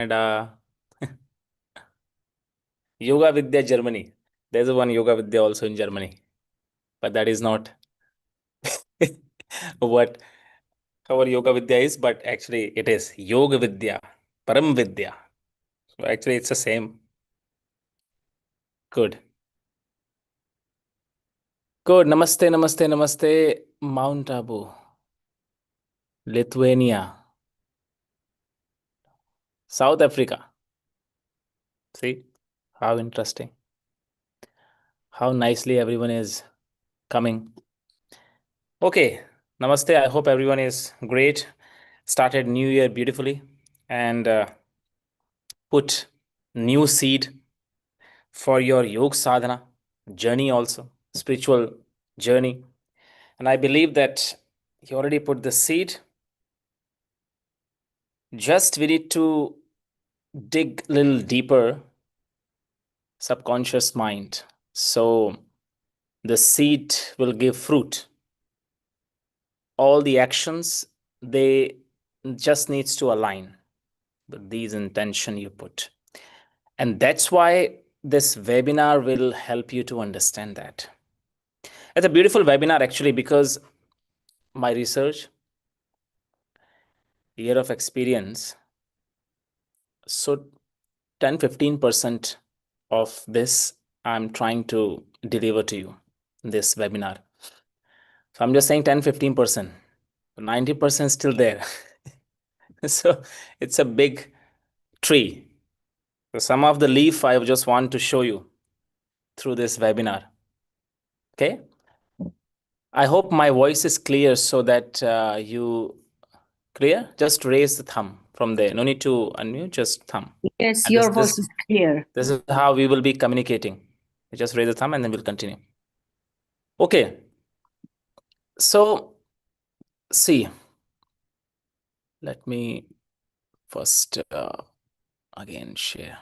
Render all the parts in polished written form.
and Yoga Vidya Germany. There's a one Yoga Vidya also in Germany, but that is not what our Yoga Vidya is, but actually it is Yoga Vidya, Param Vidya. So actually it's the same. Good. Good. Namaste, namaste, namaste. Mount Abu, Lithuania, South Africa. See how interesting. How nicely everyone is coming. Okay. Namaste. I hope everyone is great. Started new year beautifully and put new seed for your yoga sadhana journey also, spiritual journey. And I believe that you already put the seed. Just we need to dig a little deeper, subconscious mind. So the seed will give fruit. All the actions, they just needs to align with these intention you put. And that's why this webinar will help you to understand that. It's a beautiful webinar actually because my research, year of experience, so 10-15% of this I'm trying to deliver to you in this webinar. So I'm just saying 10-15%. 90% still there. So it's a big tree. So some of the leaf I just want to show you through this webinar. Okay. I hope my voice is clear so that you clear. Just raise the thumb from there. No need to unmute. Just thumb. Yes, And this your voice is clear. this is how we will be communicating. Just raise the thumb and then we'll continue. Okay. So see. Let me first again share.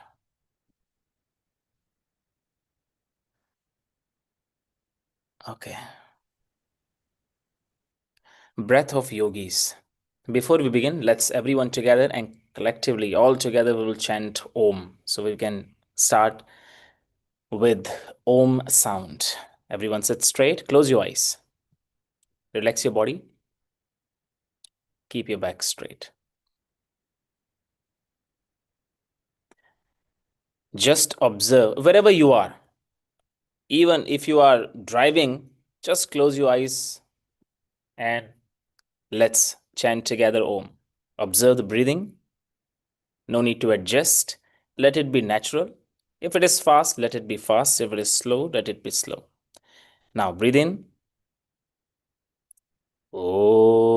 Okay. Breath of Yogis. Before we begin, let's everyone together and collectively, all together, we will chant Om. So we can start with Om sound. Everyone sit straight, close your eyes, relax your body, keep your back straight. Just observe wherever you are. Even if you are driving, just close your eyes and let's chant together Om. Observe the breathing. No need to adjust. Let it be natural. If it is fast, let it be fast. If it is slow, let it be slow. Now breathe in. Om.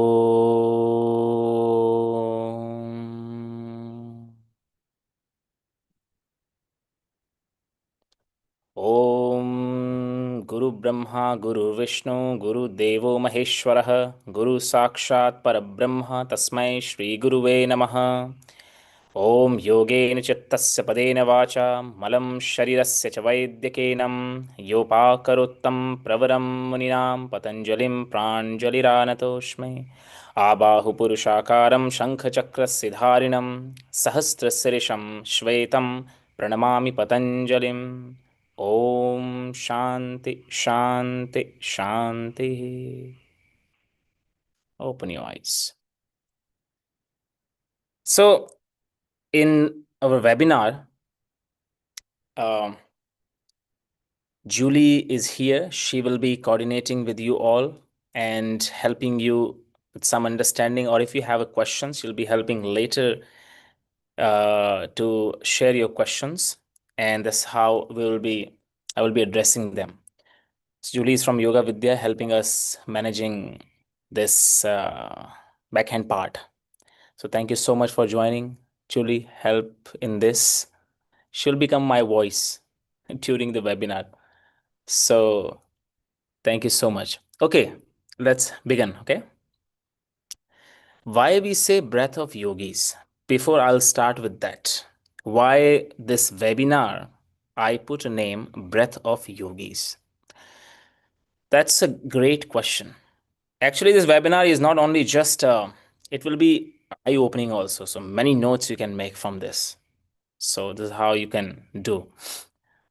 Om Guru Brahma Guru Vishnu Guru Devo Maheshwarah Guru Sakshat Parabrahma Tasmai Shri Guruve Namaha. Om Yogena Chittasya Padena Vacha Malam Sharirasya Cha Vaidyakenam Yopakarottam Pravaram Muninam Patanjalim Pranjaliranatoshme Abahu Purushakaram Shankhachakra Siddharinam Sahasrasirisham Shvetam Pranamami Patanjalim. Om Shanti Shanti Shanti. Open your eyes. So in our webinar, Julie is here. She will be coordinating with you all and helping you with some understanding, or if you have a question, she'll be helping later to share your questions, and that's how I will be addressing them. So Julie is from Yoga Vidya, helping us managing this backhand part. So thank you so much for joining, Julie. Help in this. She'll become my voice during the webinar. So thank you so much. Okay, let's begin. Okay. Why we say breath of yogis? Before I'll start with that. Why this webinar? I put a name breath of yogis. That's a great question. Actually, this webinar is not only just, it will be eye-opening also. So many notes you can make from this. So this is how you can do.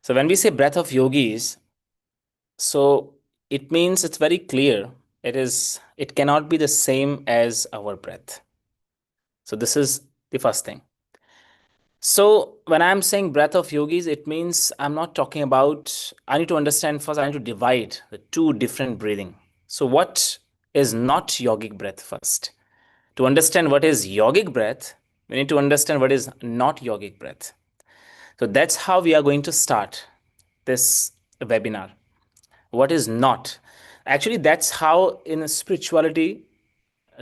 So when we say breath of yogis, so it means it's very clear. It cannot be the same as our breath. So this is the first thing. So when I'm saying breath of yogis, it means I'm not talking about, I need to understand first, I need to divide the two different breathing. So what is not yogic breath first? To understand what is yogic breath, we need to understand what is not yogic breath. So that's how we are going to start this webinar. What is not? Actually, that's how in spirituality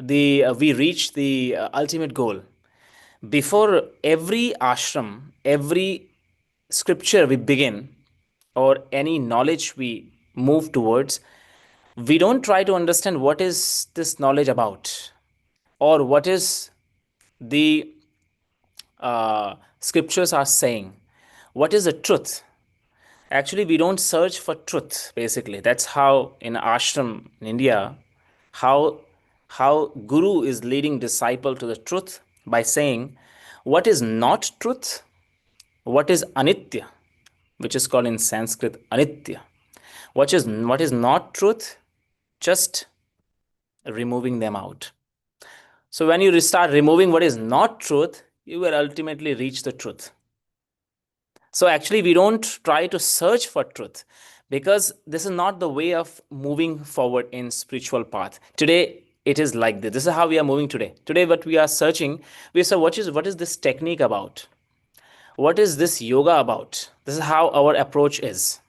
the we reach the ultimate goal. Before every ashram, every scripture we begin, or any knowledge we move towards, we don't try to understand what is this knowledge about, or what is the scriptures are saying, what is the truth. Actually, we don't search for truth. Basically, that's how in ashram in India, how guru is leading disciple to the truth by saying what is not truth, what is anitya, which is called in Sanskrit anitya. What is not truth, just removing them out. So when you start removing what is not truth, you will ultimately reach the truth. So actually, we don't try to search for truth, because this is not the way of moving forward in spiritual path. Today, it is like this. This is how we are moving today. Today, what we are searching, we say, what is this technique about? What is this yoga about? This is how our approach is.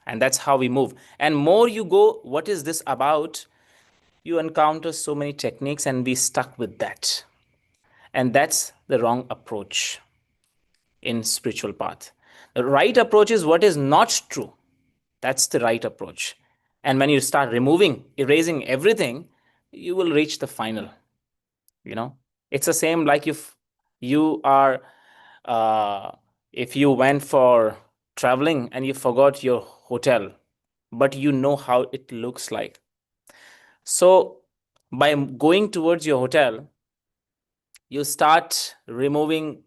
And that's how we move. And more you go, what is this about? You encounter so many techniques and be stuck with that. And that's the wrong approach in spiritual path. The right approach is what is not true. That's the right approach. And when you start removing, erasing everything, you will reach the final. You know, it's the same like if you are, uh, if you went for traveling and you forgot your hotel, but you know how it looks like. So by going towards your hotel, you start removing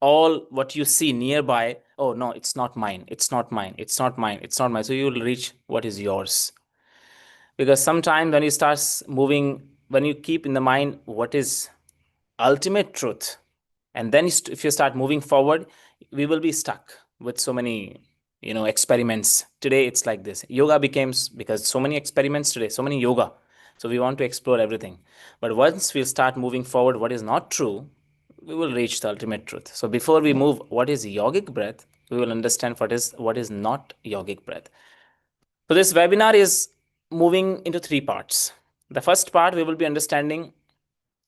all what you see nearby. Oh no, it's not mine, it's not mine, it's not mine, it's not mine. So you will reach what is yours. Because sometimes when you start moving, when you keep in the mind what is ultimate truth, and then if you start moving forward, we will be stuck with so many experiments. Today it's like this, yoga becomes, because so many experiments today, so many yoga, so we want to explore everything. But once we start moving forward what is not true, we will reach the ultimate truth. So before we move what is yogic breath, we will understand what is not yogic breath. So this webinar is moving into three parts. The first part we will be understanding,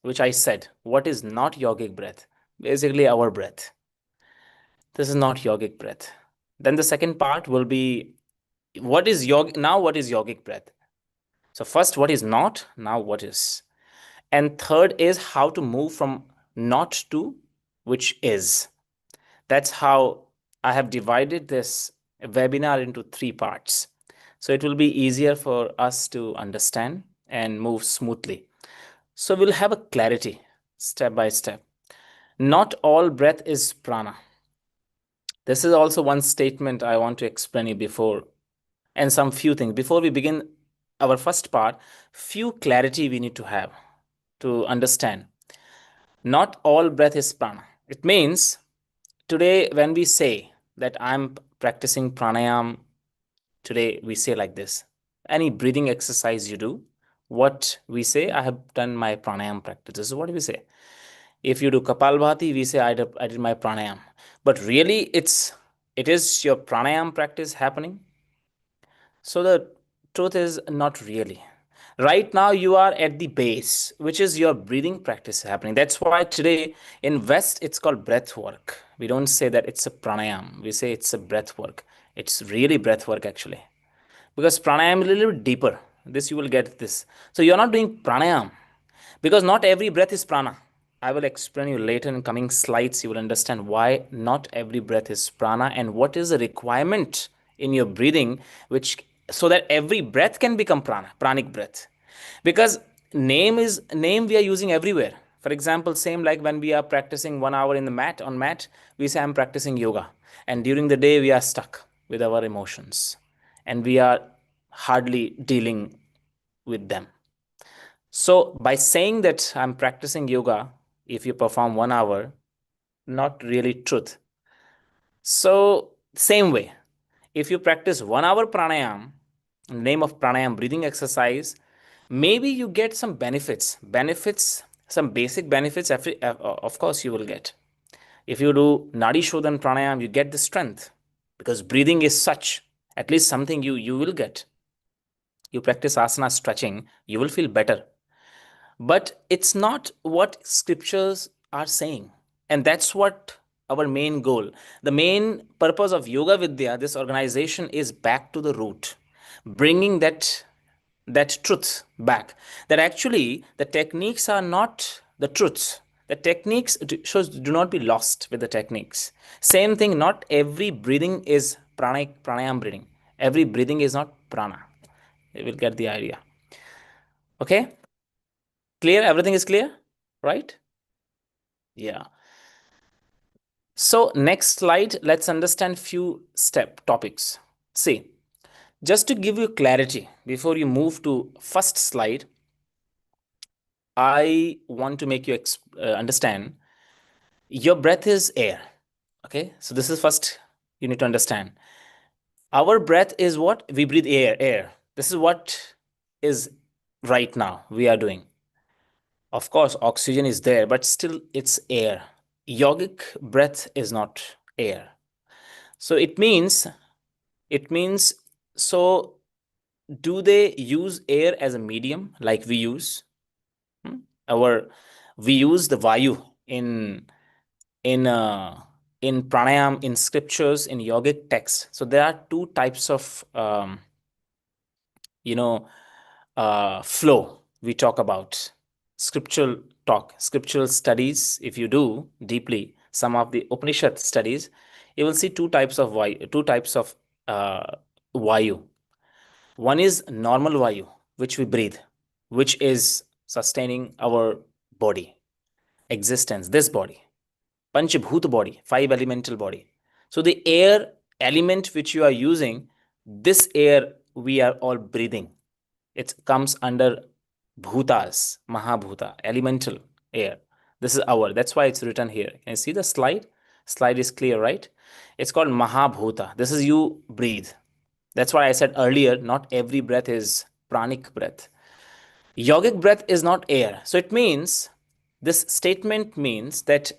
which I said, what is not yogic breath? Basically our breath. This is not yogic breath. Then the second part will be what is yogic breath? So first what is not, now what is. And third is how to move from not to which is. That's how I have divided this webinar into three parts. So it will be easier for us to understand and move smoothly. So we'll have a clarity step by step. Not all breath is prana. This is also one statement I want to explain you before, and some few things. Before we begin our first part, few clarity we need to have to understand. Not all breath is prana. It means today when we say that I'm practicing pranayama, today we say like this. Any breathing exercise you do, what we say, I have done my pranayama practice. This is what we say. If you do Kapalbhati, we say I did my pranayama. But really, it is your pranayama practice happening. So the truth is not really. Right now, you are at the base, which is your breathing practice happening. That's why today in West, it's called breath work. We don't say that it's a pranayama. We say it's a breath work. It's really breath work actually. Because pranayama is a little bit deeper. This you will get this. So you're not doing pranayama, because not every breath is prana. I will explain you later in coming slides. You will understand why not every breath is prana and what is the requirement in your breathing, which so that every breath can become prana, pranic breath. Because name we are using everywhere. For example, same like when we are practicing 1 hour in the mat on mat, we say I'm practicing yoga. And during the day, we are stuck with our emotions and we are hardly dealing with them. So by saying that I'm practicing yoga, if you perform 1 hour, not really truth. So same way, if you practice 1 hour pranayam, name of pranayam breathing exercise, maybe you get some benefits, some basic benefits. Of course, you will get. If you do nadi shodhan pranayam, you get the strength because breathing is such. At least something you will get. You practice asana stretching, you will feel better. But it's not what scriptures are saying. And that's what our main goal. The main purpose of Yoga Vidya, this organization, is back to the root, bringing that truth back. That actually the techniques are not the truths. The techniques do not be lost with the techniques. Same thing, not every breathing is pranayam breathing. Every breathing is not prana. You will get the idea. Okay? Clear? Everything is clear? Right? Yeah. So next slide, let's understand few topics. See, just to give you clarity before you move to first slide, I want to make you understand your breath is air. Okay, so this is first you need to understand. Our breath is what? We breathe air. This is what is right now we are doing. Of course, oxygen is there, but still it's air. Yogic breath is not air. So it means so do they use air as a medium like we use? Our we use the vayu in uh, in pranayam, in scriptures, in yogic texts. So there are two types of you know flow we talk about. Scriptural studies. If you do deeply some of the Upanishad studies, you will see two types of uh, vayu. One is normal vayu, which we breathe, which is sustaining our body, existence, this body, Panchabhut body, five elemental body. So the air element which you are using, this air we are all breathing. It comes under bhutas, mahabhuta, elemental air. This is that's why it's written here. Can you see the slide? Slide is clear, right? It's called mahabhuta. This is you breathe. That's why I said earlier, not every breath is pranic breath. Yogic breath is not air. So it means, this statement means that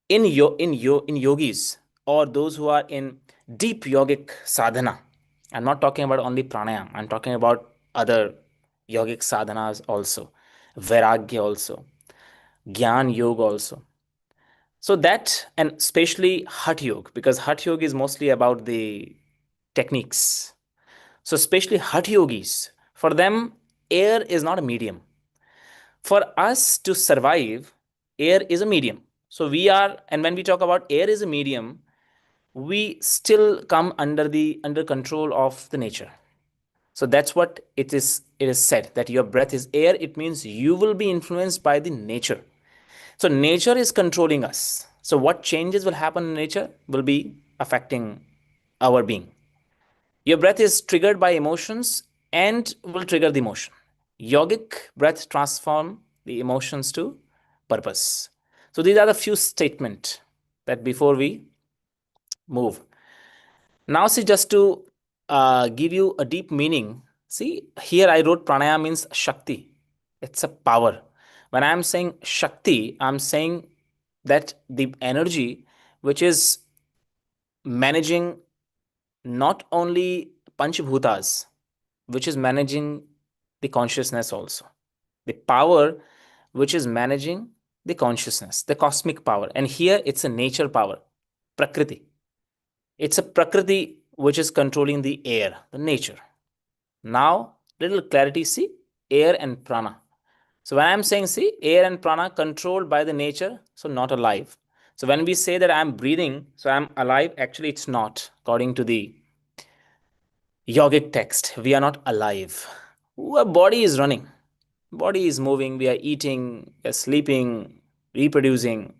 in yogis or those who are in deep yogic sadhana, I'm not talking about only pranayam, I'm talking about other yogic sadhanas also, vairagya also, gyan yoga also. So that, and especially Hatha Yoga, because Hatha Yoga is mostly about the techniques. So especially Hatha Yogis, for them, air is not a medium. For us to survive, air is a medium. So we are, and when we talk about air is a medium, we still come under control of the nature. So that's what it is said that your breath is air. It means you will be influenced by the nature. So nature is controlling us. So what changes will happen in nature will be affecting our being. Your breath is triggered by emotions and will trigger the emotion. Yogic breath transform the emotions to purpose. So these are the few statements that before we move. Now, see, just to give you a deep meaning, see, here I wrote pranayama means Shakti. It's a power. When I'm saying Shakti, I'm saying that the energy which is managing not only Panchabhutas, which is managing the consciousness also. The power which is managing the consciousness, the cosmic power. And here it's a nature power, Prakriti. It's a Prakriti which is controlling the air, the nature. Now, little clarity, see, air and prana. So when I'm saying, see, air and prana controlled by the nature, so not alive. So when we say that I'm breathing, so I'm alive, actually it's not. According to the yogic text, we are not alive. Our body is running. Body is moving, we are eating, we are sleeping, reproducing,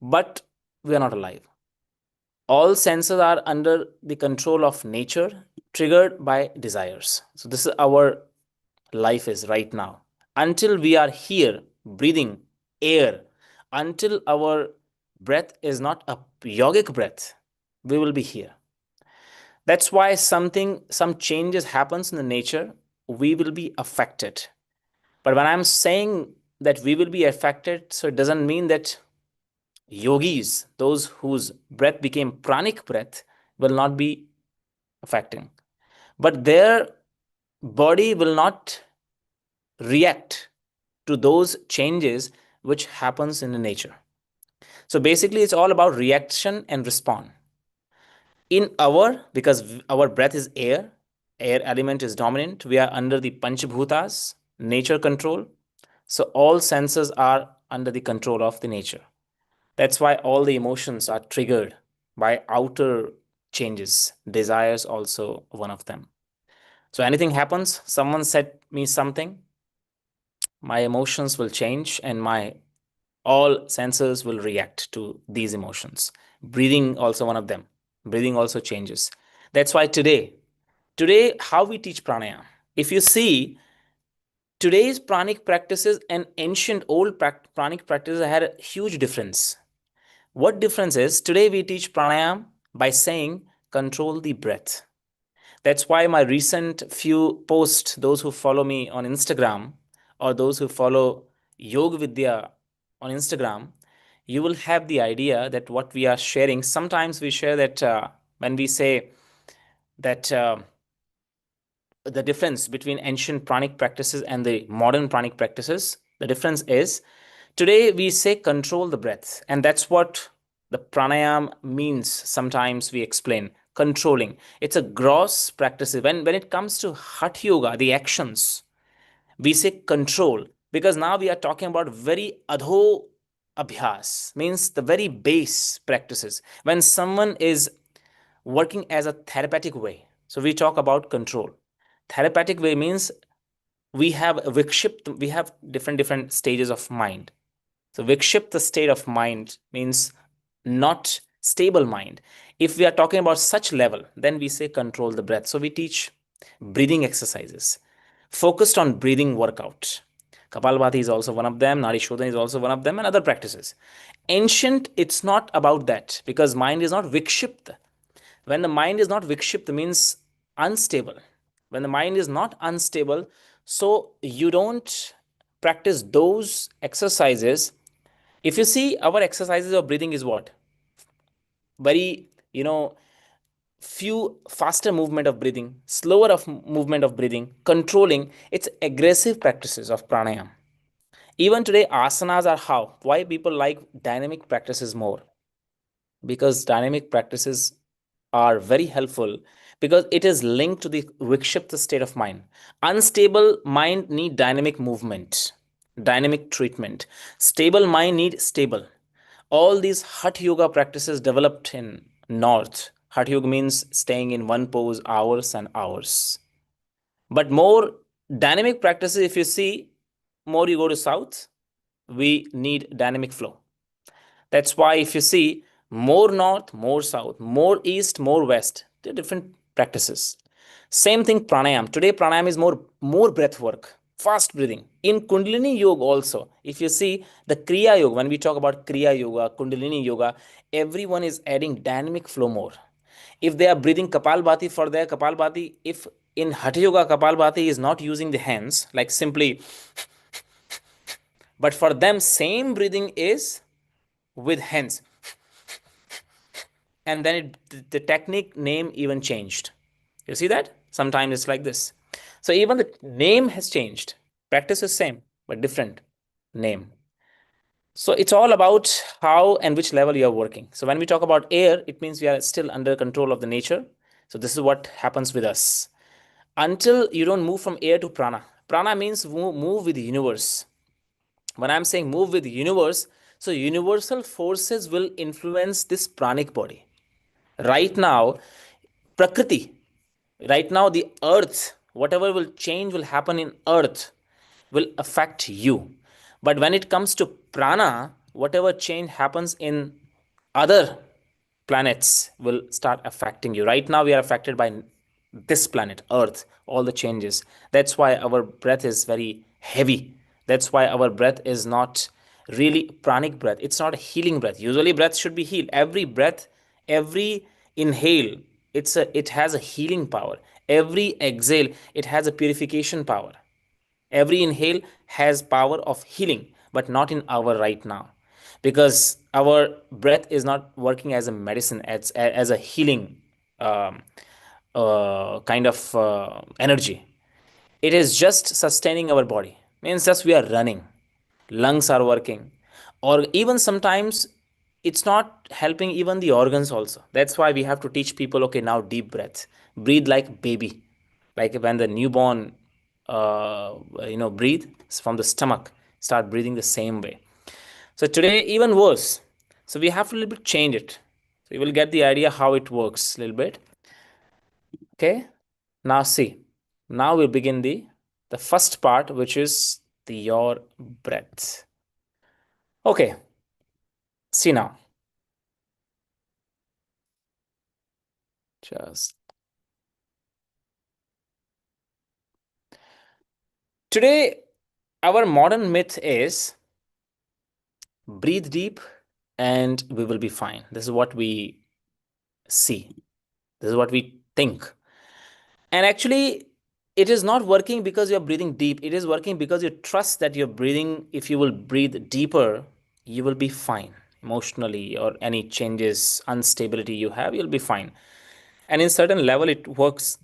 but we are not alive. All senses are under the control of nature, triggered by desires. So this is our life is right now. Until we are here breathing air, until our breath is not a yogic breath, we will be here. That's why some changes happens in the nature, we will be affected. But when I'm saying that we will be affected, so it doesn't mean that yogis, those whose breath became pranic breath, will not be affecting. But their body will not react to those changes which happens in the nature. So basically it's all about reaction and respond. In our, because our breath is air element is dominant, we are under the panchabhutas, nature control. So all senses are under the control of the nature. That's why all the emotions are triggered by outer changes. Desires also one of them. So anything happens, someone said me something, my emotions will change and my all senses will react to these emotions. Breathing also one of them. Breathing also changes. That's why today how we teach pranayama. If you see today's pranic practices and ancient old pranic practices had a huge difference. What difference is today we teach pranayama by saying control the breath. That's why my recent few posts, those who follow me on Instagram or those who follow Yoga Vidya on Instagram, you will have the idea that what we are sharing. Sometimes we share that when we say that the difference between ancient pranic practices and the modern pranic practices, the difference is today we say control the breath, and that's what the pranayam means. Sometimes we explain controlling. It's a gross practice. When it comes to hatha yoga, the actions, we say control because now we are talking about very adho abhyas, means the very base practices. When someone is working as a therapeutic way, so we talk about control. Therapeutic way means we have vikshipt, we have different stages of mind. So vikshipt, the state of mind, means not stable mind. If we are talking about such level, then we say control the breath. So we teach breathing exercises focused on breathing workout. Kapalbhati is also one of them, Nadi Shodhan is also one of them, and other practices. Ancient, it's not about that because mind is not vikshipt. When the mind is not vikshipt, means unstable. When the mind is not unstable, so you don't practice those exercises. If you see our exercises of breathing is what? Very, few faster movement of breathing, slower of movement of breathing, controlling. It's aggressive practices of pranayama. Even today, asanas are how? Why people like dynamic practices more? Because dynamic practices are very helpful because it is linked to the vikshipta state of mind. Unstable mind need dynamic movement, dynamic treatment. Stable mind need stable. All these hatha yoga practices developed in north. Hatha yoga means staying in one pose hours and hours. But more dynamic practices, if you see, more you go to south, we need dynamic flow. That's why if you see more north, more south, more east, more west, they're different practices. Same thing pranayam. Today pranayam is more breath work, fast breathing. In Kundalini yoga also, if you see the Kriya yoga, when we talk about Kriya yoga, Kundalini yoga, everyone is adding dynamic flow more. If they are breathing Kapalbhati for their Kapalbhati, if in Hatha yoga Kapalbhati is not using the hands, like simply, but for them same breathing is with hands, and then the technique name even changed. You see that sometimes it's like this. So even the name has changed, practice is same but different name. So it's all about how and which level you are working. So when we talk about air, it means we are still under control of the nature. So this is what happens with us until you don't move from air to prana. Prana means move with the universe. When I'm saying move with the universe, so universal forces will influence this pranic body. Right now, prakriti, right now the earth, whatever will change will happen in earth. will affect you. But when it comes to prana, whatever change happens in other planets will start affecting you. Right now, we are affected by this planet, Earth, all the changes. That's why our breath is very heavy. That's why our breath is not really pranic breath. It's not a healing breath. Usually, breath should be healed. Every breath, every inhale, it has a healing power. Every exhale, it has a purification power. Every inhale has power of healing, but not in our right now, because our breath is not working as a medicine, as a healing um, kind of energy. It is just sustaining our body. Means just we are running, lungs are working, or even sometimes it's not helping even the organs also. That's why we have to teach people, okay, now deep breath, breathe like baby, like when the newborn breathe from the stomach, start breathing the same way. So today even worse, so we have to a little bit change it, so you will get the idea how it works a little bit. Okay, now see, now we begin the first part, which is the your breath. Okay, see now, just today our modern myth is breathe deep and we will be fine. This is what we see, this is what we think. And actually, it is not working because you're breathing deep. It is working because you trust that you're breathing. If you will breathe deeper, you will be fine emotionally, or any changes, instability you have, you'll be fine. And in certain level, it works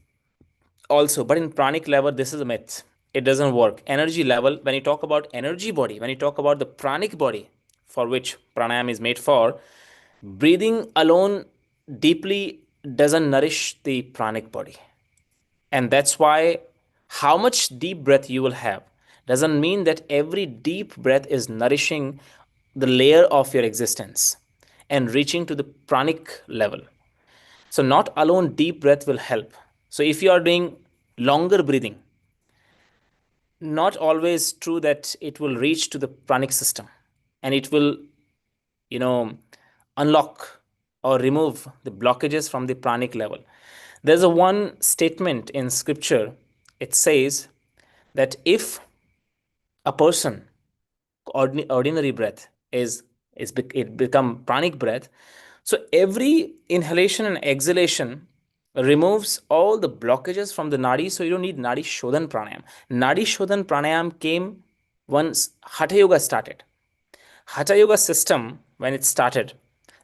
also. But in pranic level, this is a myth. It doesn't work. Energy level, when you talk about energy body, when you talk about the pranic body, for which pranayama is made for, breathing alone deeply doesn't nourish the pranic body. And that's why how much deep breath you will have doesn't mean that every deep breath is nourishing the layer of your existence and reaching to the pranic level. So, not alone deep breath will help. So, if you are doing longer breathing, not always true that it will reach to the pranic system and it will, you know, unlock or remove the blockages from the pranic level. There's a one statement in scripture. It says that if a person ordinary breath it become pranic breath, so every inhalation and exhalation removes all the blockages from the nadi, so you don't need nadi shodhan pranayam. Nadi shodhan pranayam came once hatha yoga started. Hatha yoga system, when it started,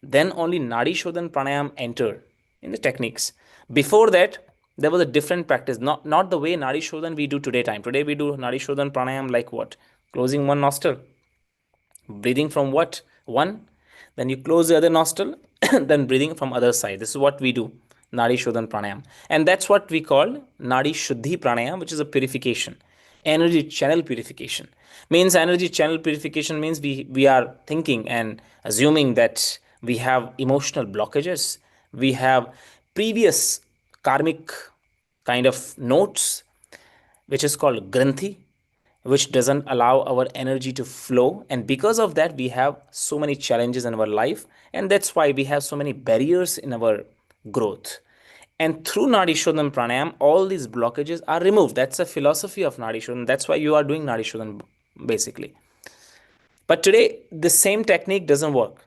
then only nadi shodhan pranayam entered in the techniques. Before that, there was a different practice, not the way nadi shodhan we do today time. Today we do nadi shodhan pranayam like what? Closing one nostril, breathing from what? One, then you close the other nostril, then breathing from other side. This is what we do, nadi shodhan pranayam, and that's what we call nadi shuddhi pranayam, which is a purification, energy channel purification. Means energy channel purification means we are thinking and assuming that we have emotional blockages, we have previous karmic kind of notes, which is called granthi, which doesn't allow our energy to flow. And because of that, we have so many challenges in our life. And that's why we have so many barriers in our growth. And through Nadi Shodhan Pranayam, all these blockages are removed. That's a philosophy of Nadi Shodhan. That's why you are doing Nadi Shodhan basically. But today, the same technique doesn't work.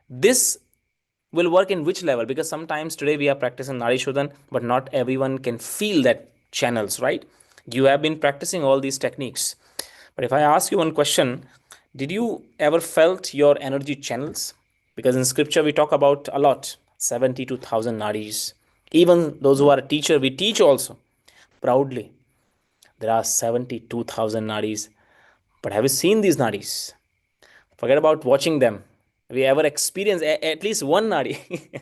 This will work in which level? Because sometimes today we are practicing Nadi Shodhan, but not everyone can feel that channels, right? You have been practicing all these techniques. But if I ask you one question, did you ever felt your energy channels? Because in scripture we talk about a lot, 72,000 nadis. Even those who are a teacher, we teach also proudly. There are 72,000 nadis. But have you seen these nadis? Forget about watching them. Have you ever experienced at least one nadi?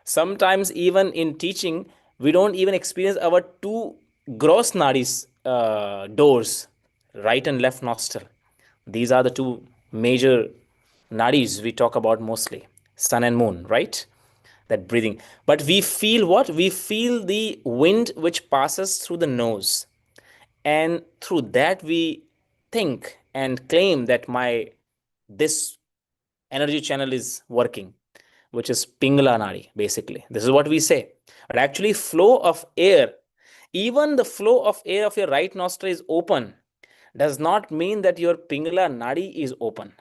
Sometimes even in teaching, we don't even experience our two gross nadis doors, right and left nostril. These are the two major nadis we talk about mostly, sun and moon, right? That breathing. But we feel what? We feel the wind which passes through the nose, and through that we think and claim that my this energy channel is working, which is Pingala Nadi, basically. This is what we say. But actually, flow of air, even the flow of air of your right nostril is open, does not mean that your Pingala Nadi is open.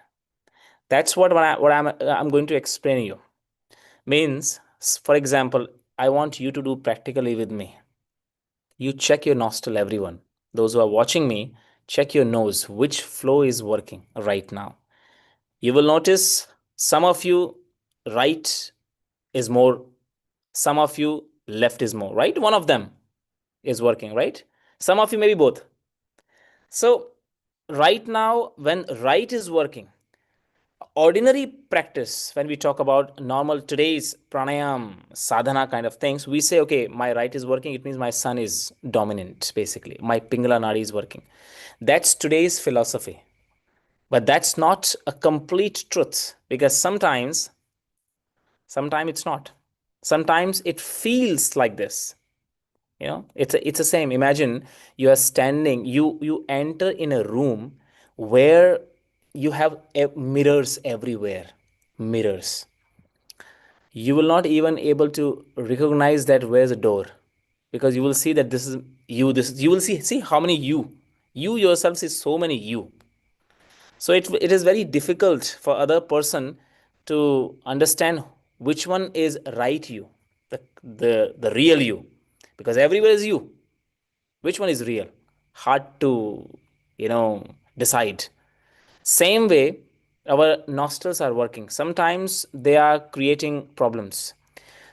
That's what I'm going to explain you. Means, for example, I want you to do practically with me. You check your nostril, everyone. Those who are watching me, check your nose, which flow is working right now. You will notice some of you right is more, some of you left is more, right? One of them is working, right? Some of you maybe both. So right now, when right is working, ordinary practice, when we talk about normal today's pranayam sadhana kind of things, we say, okay, my right is working, it means my sun is dominant, basically. My Pingala Nadi is working. That's today's philosophy. But that's not a complete truth, because sometimes it's not. Sometimes it feels like this. It's the same. Imagine you are standing, you enter in a room where you have mirrors everywhere. Mirrors. You will not even able to recognize that where's the door, because you will see that this is you. This you will see how many you yourself see so many you. So it is very difficult for other person to understand which one is right you, the real you, because everywhere is you. Which one is real? Hard to you know decide. Same way, our nostrils are working. Sometimes they are creating problems.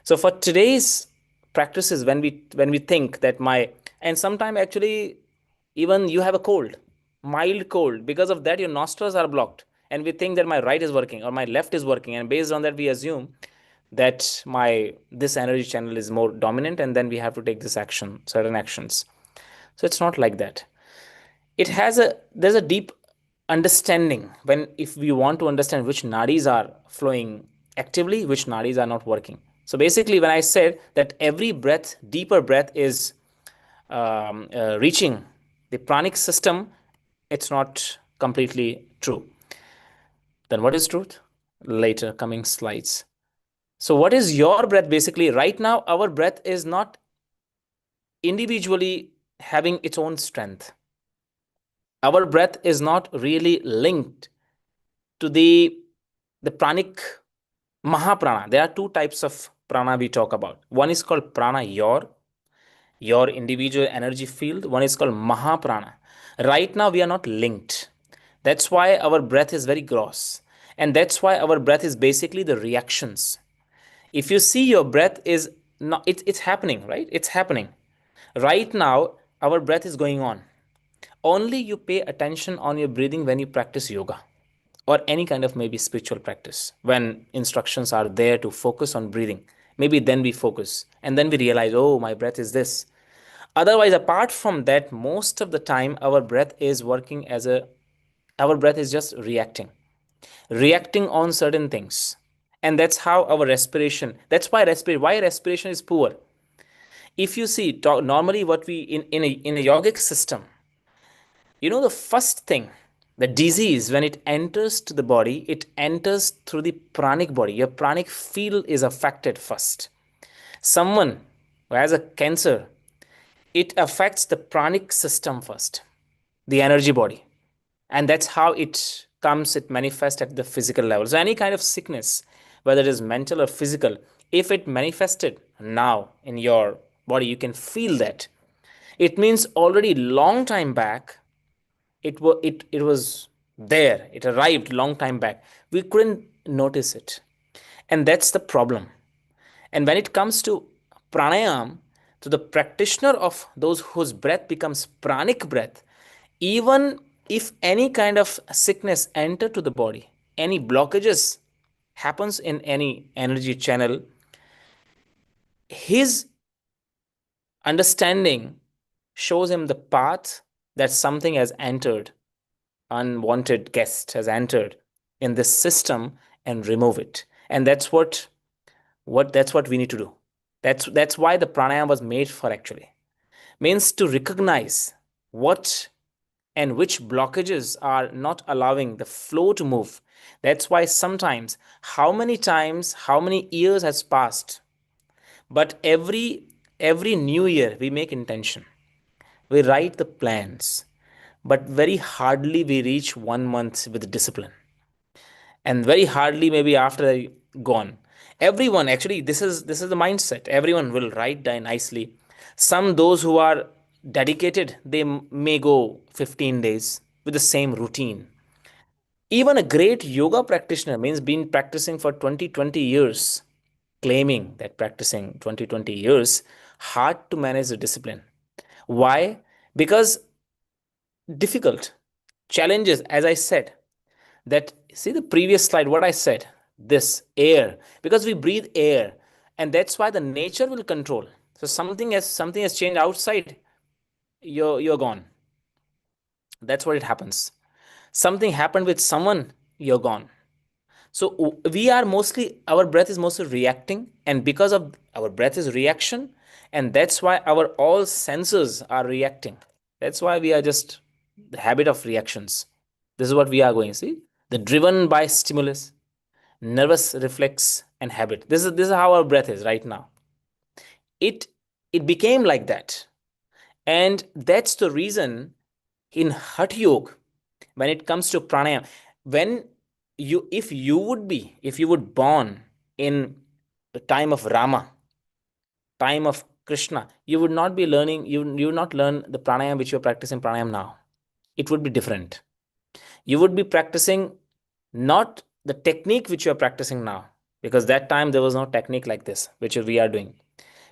So for today's practices, when we think that my, and sometimes actually even you have a cold, mild cold, because of that your nostrils are blocked, and we think that my right is working or my left is working, and based on that we assume that my this energy channel is more dominant, and then we have to take this action, certain actions. So it's not like that. There's a deep understanding when, if we want to understand which nadis are flowing actively, which nadis are not working. So basically, when I said that every breath, deeper breath, is reaching the pranic system, it's not completely true. Then what is truth? Later coming slides. So what is your breath? Basically, right now our breath is not individually having its own strength. Our breath is not really linked to the pranic mahaprana. There are two types of prana we talk about. One is called prana, your individual energy field. One is called mahaprana. Right now we are not linked. That's why our breath is very gross, and that's why our breath is basically the reactions. If you see your breath is not, it's happening, right? It's happening right now. Our breath is going on. Only you pay attention on your breathing when you practice yoga or any kind of maybe spiritual practice, when instructions are there to focus on breathing. Maybe then we focus and then we realize, oh, my breath is this. Otherwise, apart from that, most of the time our breath is working as a, our breath is just reacting on certain things. And that's how our respiration, that's why respiration is poor. If you see, normally what we in a yogic system, the first thing, the disease, when it enters to the body, it enters through the pranic body. Your pranic field is affected first. Someone who has a cancer, it affects the pranic system first, the energy body. And that's how it comes, it manifests at the physical level. So any kind of sickness, whether it is mental or physical, if it manifested now in your body, you can feel that. It means already long time back, it was there, it arrived long time back, we couldn't notice it. And that's the problem. And when it comes to pranayam, to the practitioner of those whose breath becomes pranic breath, even if any kind of sickness enter to the body, any blockages happens in any energy channel, his understanding shows him the path that something has entered, unwanted guest has entered in this system, and remove it. And that's what we need to do. That's why the pranayama was made for, actually. Means to recognize. what and which blockages are not allowing the flow to move. That's why sometimes, how many years has passed, but every new year we make intention, we write the plans, but very hardly we reach 1 month with discipline, and very hardly maybe after they gone. Everyone, actually, this is the mindset. Everyone will write down nicely. Some, those who are dedicated, they may go 15 days with the same routine. Even a great yoga practitioner means been practicing for 20 years, claiming that practicing 20 years, hard to manage the discipline. Why? Because difficult challenges, as I said, that, see the previous slide, what I said, this air, because we breathe air, and that's why the nature will control. So something has changed outside, you're gone. That's what it happens. Something happened with someone, you're gone. So we are mostly, our breath is mostly reacting, and because of our breath is reaction, and that's why our all senses are reacting. That's why we are just the habit of reactions. This is what we are going. See, the driven by stimulus, nervous reflex, and habit. This is how our breath is right now. It became like that, and that's the reason in Hatha Yoga, when it comes to pranayama, when you if you would born in the time of Rama, time of Krishna, you would not be learning, you would not learn the pranayama which you're practicing pranayama now. It would be different. You would be practicing not the technique which you're practicing now, because that time there was no technique like this which we are doing.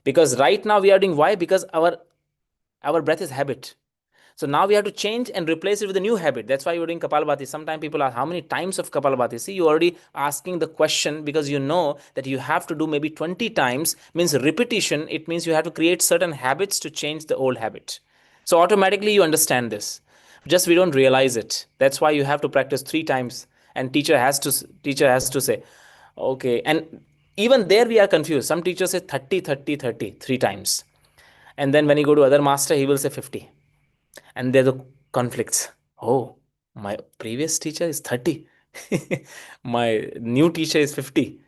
Because right now we are doing, why? Because our breath is habit. So now we have to change and replace it with a new habit. That's why you're doing Kapalabhati. Sometimes people ask, how many times of Kapalabhati? See, you're already asking the question because you know that you have to do maybe 20 times, means repetition. It means you have to create certain habits to change the old habit. So automatically you understand this. Just we don't realize it. That's why you have to practice 3 times. And teacher has to say, okay. And even there we are confused. Some teachers say 30, 30, 30, 3 times. And then when you go to other master, he will say 50, and there's a conflicts. Oh, my previous teacher is 30, my new teacher is 50.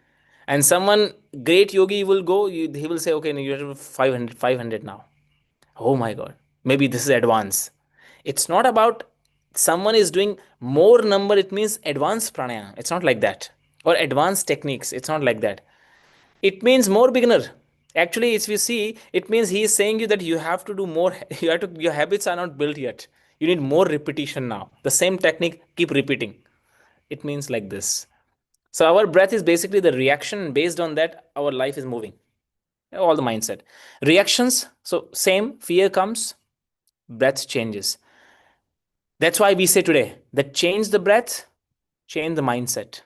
And someone great yogi will go, he will say, okay, you have 500 now. Oh my god, maybe this is advanced. It's not about someone is doing more number, it means advanced pranayama. It's not like that. Or advanced techniques, it's not like that. It means more beginner. Actually, if you see, it means he is saying you that you have to do more. You have to, your habits are not built yet. You need more repetition now. The same technique, keep repeating. It means like this. So our breath is basically the reaction. Based on that, our life is moving. All the mindset. Reactions. So same, fear comes, breath changes. That's why we say today that change the breath, change the mindset.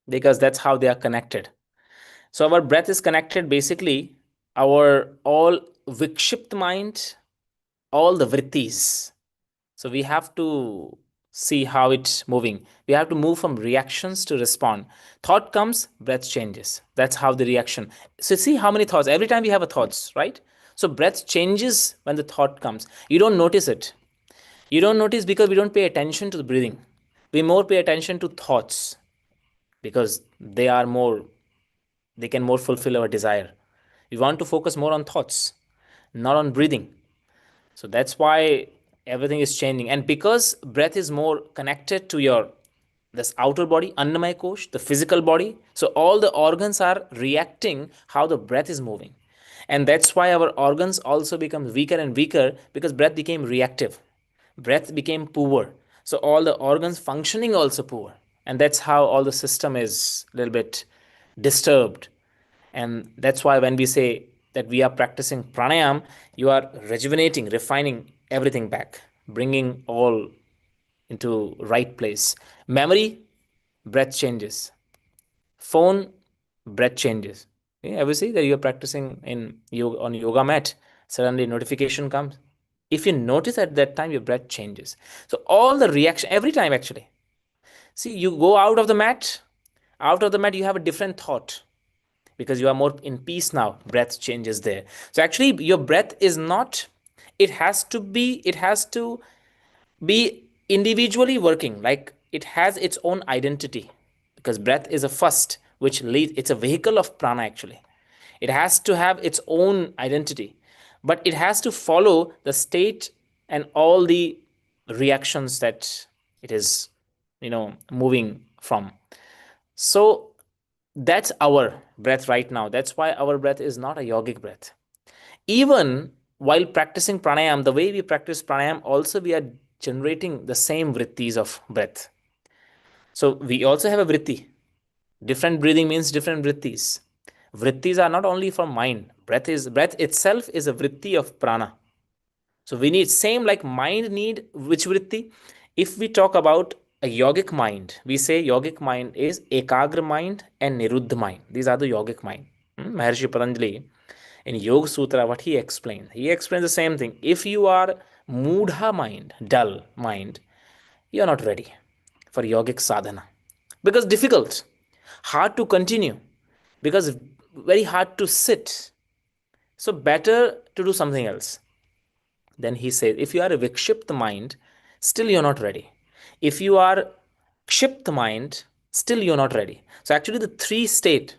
Because that's how they are connected. So our breath is connected, basically our all vikshipt mind, all the vrittis. So we have to see how it's moving. We have to move from reactions to respond. Thought comes, breath changes. That's how the reaction. So see how many thoughts. Every time we have a thoughts, right? So breath changes when the thought comes. You don't notice it. You don't notice because we don't pay attention to the breathing. We more pay attention to thoughts because they can more fulfill our desire. We want to focus more on thoughts, not on breathing. So that's why everything is changing. And because breath is more connected to your this outer body, Annamaya Kosh, the physical body, so all the organs are reacting how the breath is moving. And that's why our organs also become weaker and weaker because breath became reactive. Breath became poor. So all the organs functioning also poor. And that's how all the system is a little bit disturbed. And that's why when we say that we are practicing pranayam, you are rejuvenating, refining everything back, bringing all into right place. Memory, breath changes. Phone, breath changes. Yeah, ever see that you are practicing in yoga, on yoga mat, suddenly notification comes. If you notice at that time, your breath changes. So all the reaction every time actually. See, you go out of the mat, you have a different thought because you are more in peace now. Breath changes there. So actually, your breath is not It has to be individually working, like it has its own identity, because breath is a first which leads, it's a vehicle of prana actually. It has to have its own identity, but it has to follow the state and all the reactions that it is, moving from. So that's our breath right now. That's why our breath is not a yogic breath. Even while practicing pranayam, the way we practice pranayam, also we are generating the same vrittis of breath. So we also have a vritti. Different breathing means different vrittis. Vrittis are not only for mind. Breath itself is a vritti of prana. So we need same like mind need which vritti. If we talk about a yogic mind, we say yogic mind is ekagra mind and niruddha mind. These are the yogic mind. Maharshi Patanjali in Yoga Sutra, what he explains the same thing. If you are mudha mind, dull mind, you are not ready for yogic sadhana, because difficult, hard to continue, because very hard to sit. So better to do something else. Then he says, if you are a vikshipt mind, still you're not ready. If you are kshipt mind, still you're not ready. So actually the three state,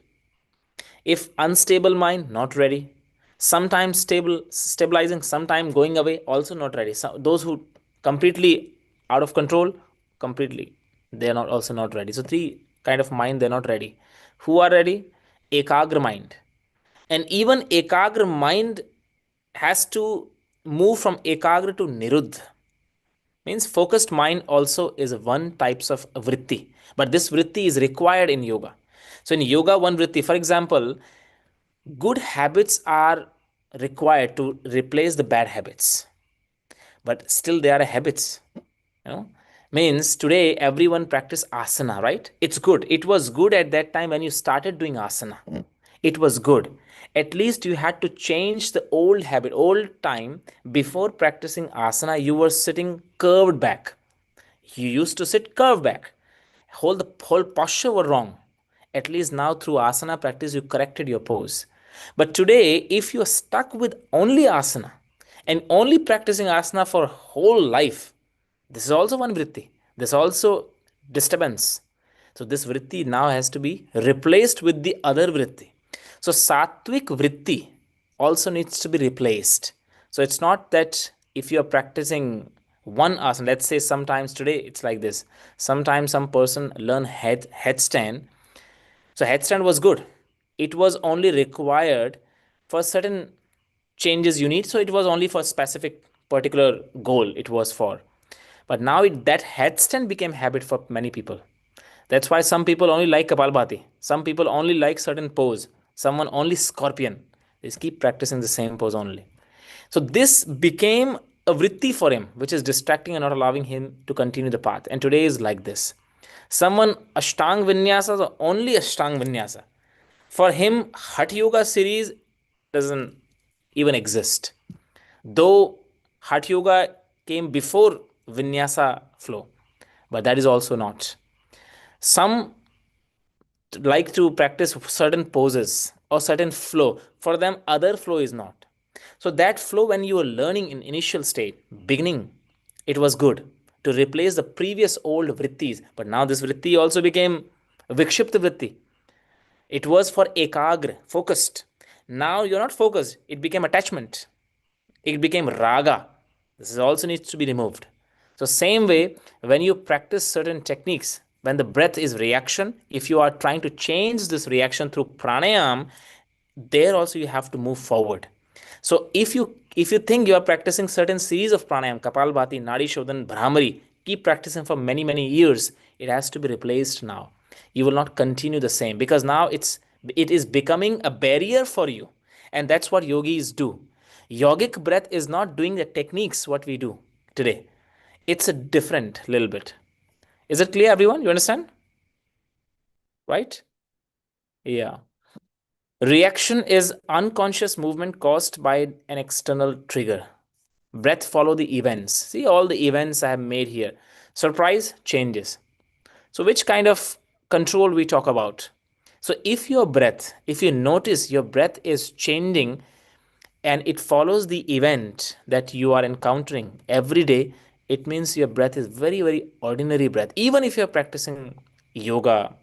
if unstable mind, not ready. Sometimes stabilizing, sometimes going away, also not ready. So those who completely out of control, completely, they are not also not ready. So three kind of mind, they're not ready. Who are ready? Ekagra mind. And even ekagra mind has to move from ekagra to niruddha. Means focused mind also is one types of vritti, but this vritti is required in yoga. So in yoga, one vritti, for example, good habits are required to replace the bad habits, but still they are habits. Means today everyone practice asana, right? It's good. It was good at that time when you started doing asana. It was good. At least you had to change the old habit. Old time, before practicing asana, you were sitting curved back. You used to sit curved back. The whole posture were wrong. At least now through asana practice, you corrected your pose. But today, if you're stuck with only asana and only practicing asana for whole life, this is also one vritti. This also disturbance. So this vritti now has to be replaced with the other vritti. So sattvic vritti also needs to be replaced. So it's not that if you're practicing one asana, let's say sometimes today it's like this. Sometimes some person learn headstand. So headstand was good. It was only required for certain changes you need. So it was only for specific particular goal it was for. But now that headstand became habit for many people. That's why some people only like Kapalbhati. Some people only like certain pose. Someone only scorpion. They keep practicing the same pose only. So this became a vritti for him, which is distracting and not allowing him to continue the path. And today is like this. Someone Ashtang Vinyasa, or only Ashtang Vinyasa. For him, Hatha Yoga series doesn't even exist. Though Hatha Yoga came before Vinyasa flow, but that is also not. Some like to practice certain poses or certain flow. For them, other flow is not. So that flow, when you were learning in initial state, beginning, it was good to replace the previous old vrittis. But now this vritti also became vikshipta vritti. It was for ekagra, focused. Now you're not focused. It became attachment. It became raga. This also needs to be removed. So same way, when you practice certain techniques, when the breath is reaction, if you are trying to change this reaction through pranayam, there also you have to move forward. So if you think you are practicing certain series of pranayam, Kapalbhati, Nadi Shodhan, Brahmari, keep practicing for many years, it has to be replaced now. You will not continue the same, because now it is becoming a barrier for you. And that's what yogis do. Yogic breath is not doing the techniques what we do today. It's a different little bit. Is it clear, everyone? You understand? Right? Yeah. Reaction is unconscious movement caused by an external trigger. Breath follow the events. See all the events I have made here. Surprise changes. So which kind of control we talk about? So if you notice your breath is changing and it follows the event that you are encountering every day, it means your breath is very, very ordinary breath. Even if you're practicing yoga,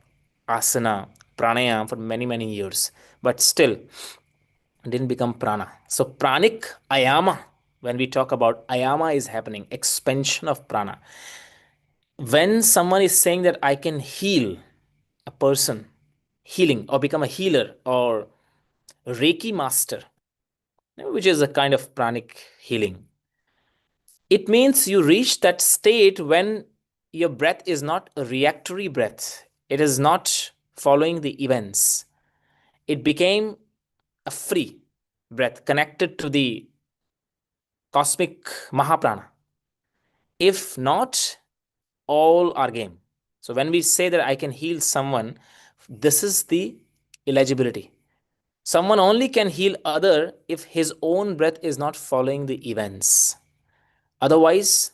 asana, pranayama for many, many years, but still didn't become prana. So, pranic ayama, when we talk about ayama, is happening, expansion of prana. When someone is saying that I can heal a person, healing or become a healer or Reiki master, which is a kind of pranic healing, it means you reach that state when your breath is not a reactory breath, it is not following the events. It became a free breath connected to the cosmic Mahaprana. If not, all are game. So when we say that I can heal someone, this is the eligibility. Someone only can heal other if his own breath is not following the events. Otherwise,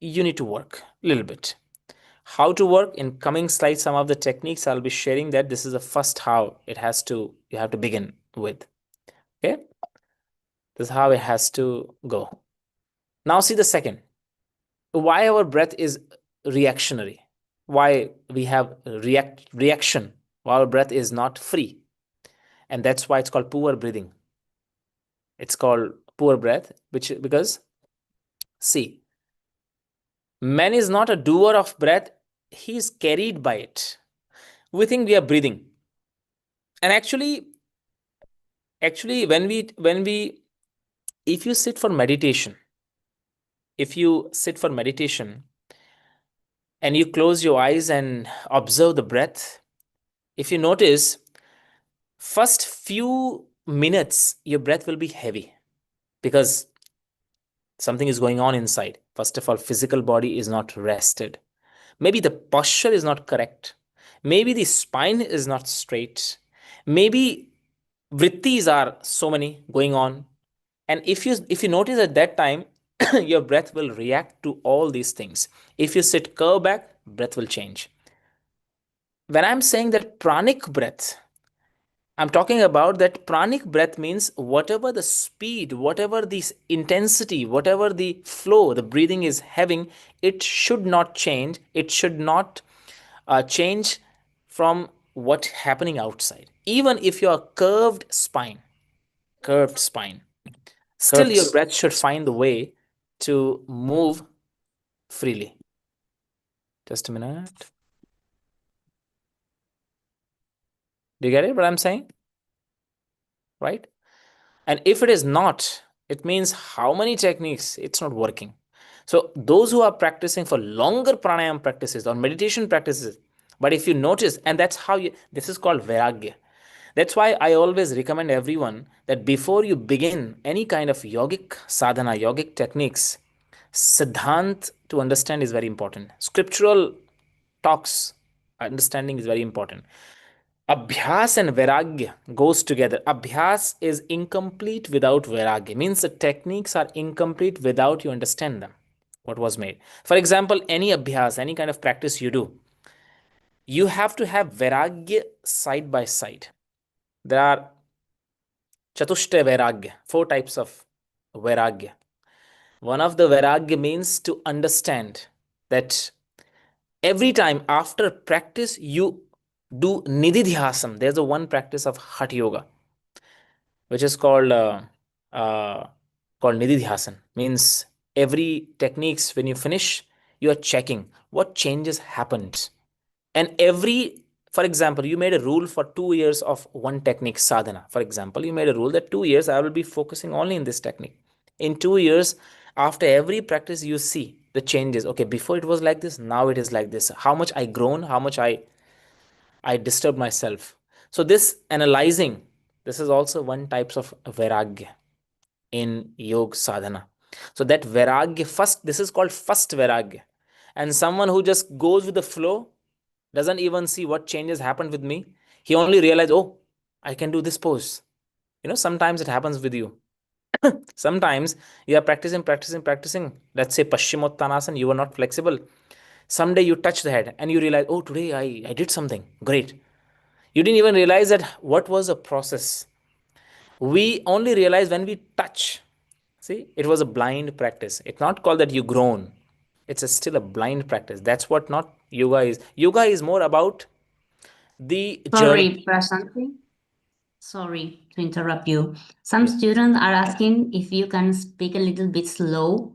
you need to work a little bit. How to work in coming slides, some of the techniques I'll be sharing, that this is the first how it has to, you have to begin with. Okay, this is how it has to go. Now see the second, why our breath is reactionary, why we have reaction, why our breath is not free, and that's why it's called poor breathing. It's called poor breath, which because see, man is not a doer of breath, he is carried by it. We think we are breathing, and actually when we if you sit for meditation, if you sit for meditation and you close your eyes and observe the breath, if you notice, first few minutes your breath will be heavy because something is going on inside. First of all, physical body is not rested, maybe the posture is not correct, maybe the spine is not straight, maybe vrittis are so many going on. And if you notice at that time, your breath will react to all these things. If you sit curve back, breath will change. When I'm saying that pranic breath, I'm talking about that pranic breath means whatever the speed, whatever the intensity, whatever the flow the breathing is having, it should not change. It should not change from what happening outside. Even if you are curved spine, still your breath should find the way to move freely. Just a minute. Do you get it what I'm saying? Right? And if it is not, it means how many techniques it's not working. So those who are practicing for longer pranayama practices or meditation practices, but if you notice, and that's how you, this is called vairagya. That's why I always recommend everyone that before you begin any kind of yogic sadhana, yogic techniques, siddhant to understand is very important. Scriptural talks understanding is very important. Abhyas and vairagya goes together. Abhyas is incomplete without vairagya. Means the techniques are incomplete without you understand them. What was made. For example, any abhyas, any kind of practice you do, you have to have vairagya side by side. There are chatushta vairagya, four types of vairagya. One of the vairagya means to understand that every time after practice you do nididhyasam. There's a one practice of hatha yoga which is uh, called nididhyasan. Means every techniques when you finish, you are checking what changes happened. And every, for example, you made a rule for 2 years of one technique sadhana. For example, you made a rule that 2 years I will be focusing only in this technique. In 2 years, after every practice, you see the changes. Okay, before it was like this, now it is like this. How much I grown, how much I disturb myself. So this analyzing, this is also one types of vairagya in yoga sadhana. So that vairagya first, this is called first vairagya. And someone who just goes with the flow, doesn't even see what changes happened with me. He only realized, oh, I can do this pose. Sometimes it happens with you. Sometimes you are practicing. Let's say Paschimottanasana, you are not flexible. Someday you touch the head and you realize, oh, today I did something great. You didn't even realize that what was the process. We only realize when we touch. See, it was a blind practice. It's not called that you grown. It's still a blind practice. That's what not yoga is. Yoga is more about the journey. Sorry, Prasanthi. Sorry to interrupt you. Some Yeah. students are asking if you can speak a little bit slow,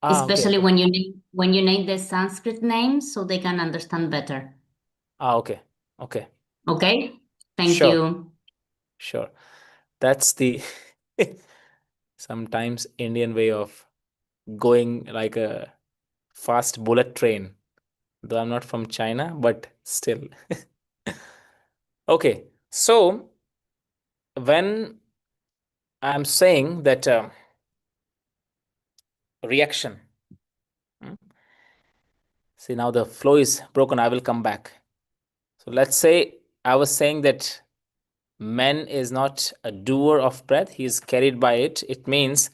Okay, especially okay. when you name the Sanskrit names so they can understand better. Okay. Okay. Okay? Thank Sure. you. Sure. That's the sometimes Indian way of going like a fast bullet train. Though I'm not from China, but still. Okay. So when I'm saying that reaction, hmm, see now the flow is broken. I will come back. So let's say I was saying that man is not a doer of breath, he is carried by it. It means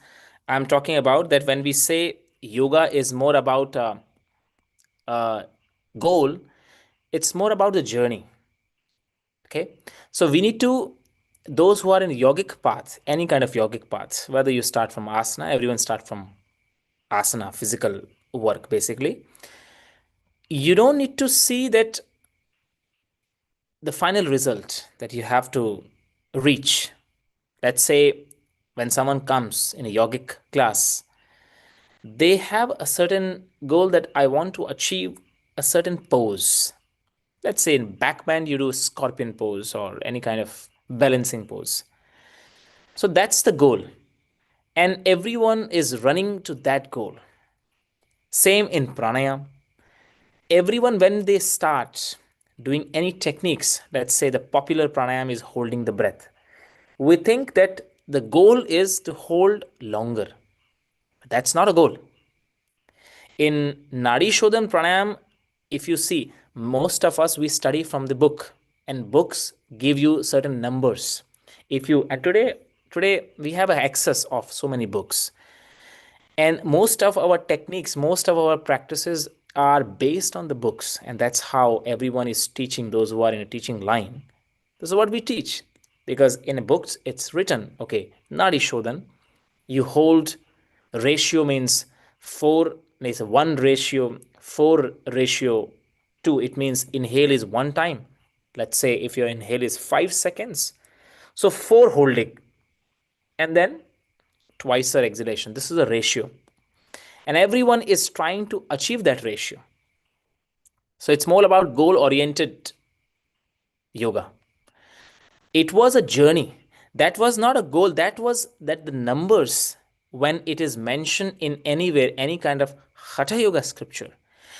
I'm talking about that when we say yoga is more about a goal, it's more about the journey. Okay. So we need to, those who are in yogic path, any kind of yogic path, whether you start from asana, everyone start from asana, physical work basically. You don't need to see that the final result that you have to reach. Let's say when someone comes in a yogic class, they have a certain goal that I want to achieve a certain pose. Let's say in back bend, you do scorpion pose or any kind of balancing pose. So that's the goal. And everyone is running to that goal. Same in pranayama. Everyone, when they start doing any techniques, let's say the popular pranayama is holding the breath, we think that the goal is to hold longer. That's not a goal. In Nadi Shodhan Pranayam, if you see, most of us we study from the book, and books give you certain numbers. If you and today we have access of so many books, and most of our techniques, most of our practices are based on the books, and that's how everyone is teaching those who are in a teaching line. This is what we teach because in a books it's written, okay, Nadi Shodhan, you hold ratio means 4 is 1 ratio 4 ratio 2. It means inhale is one time. Let's say if your inhale is 5 seconds, so 4 holding and then twice our exhalation. This is a ratio, and everyone is trying to achieve that ratio. So it's more about goal oriented yoga. It was a journey. That was not a goal. That was that the numbers, when it is mentioned in anywhere, any kind of Hatha Yoga scripture,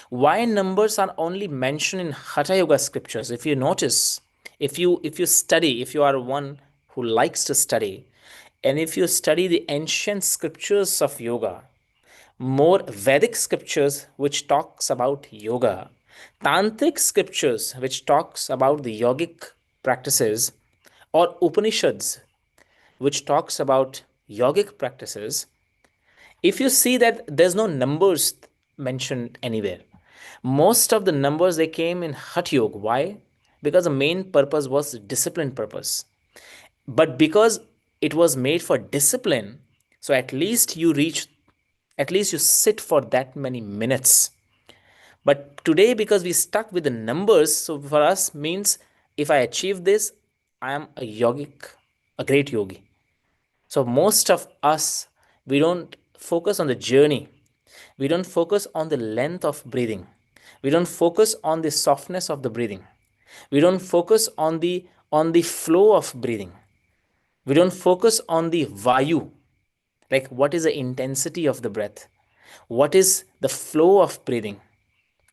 why numbers are only mentioned in Hatha Yoga scriptures? If you notice, if you study, if you are one who likes to study, and if you study the ancient scriptures of yoga, more Vedic scriptures which talks about yoga, Tantric scriptures which talks about the yogic practices, or Upanishads which talks about yogic practices, if you see that there's no numbers mentioned anywhere, most of the numbers they came in Hatha Yoga. Why? Because the main purpose was discipline purpose. But because it was made for discipline, so at least you reach, at least you sit for that many minutes. But today, because we stuck with the numbers, so for us means if I achieve this, I am a yogic, a great yogi. So most of us, we don't focus on the journey. We don't focus on the length of breathing. We don't focus on the softness of the breathing. We don't focus on the flow of breathing. We don't focus on the vayu, like what is the intensity of the breath, what is the flow of breathing,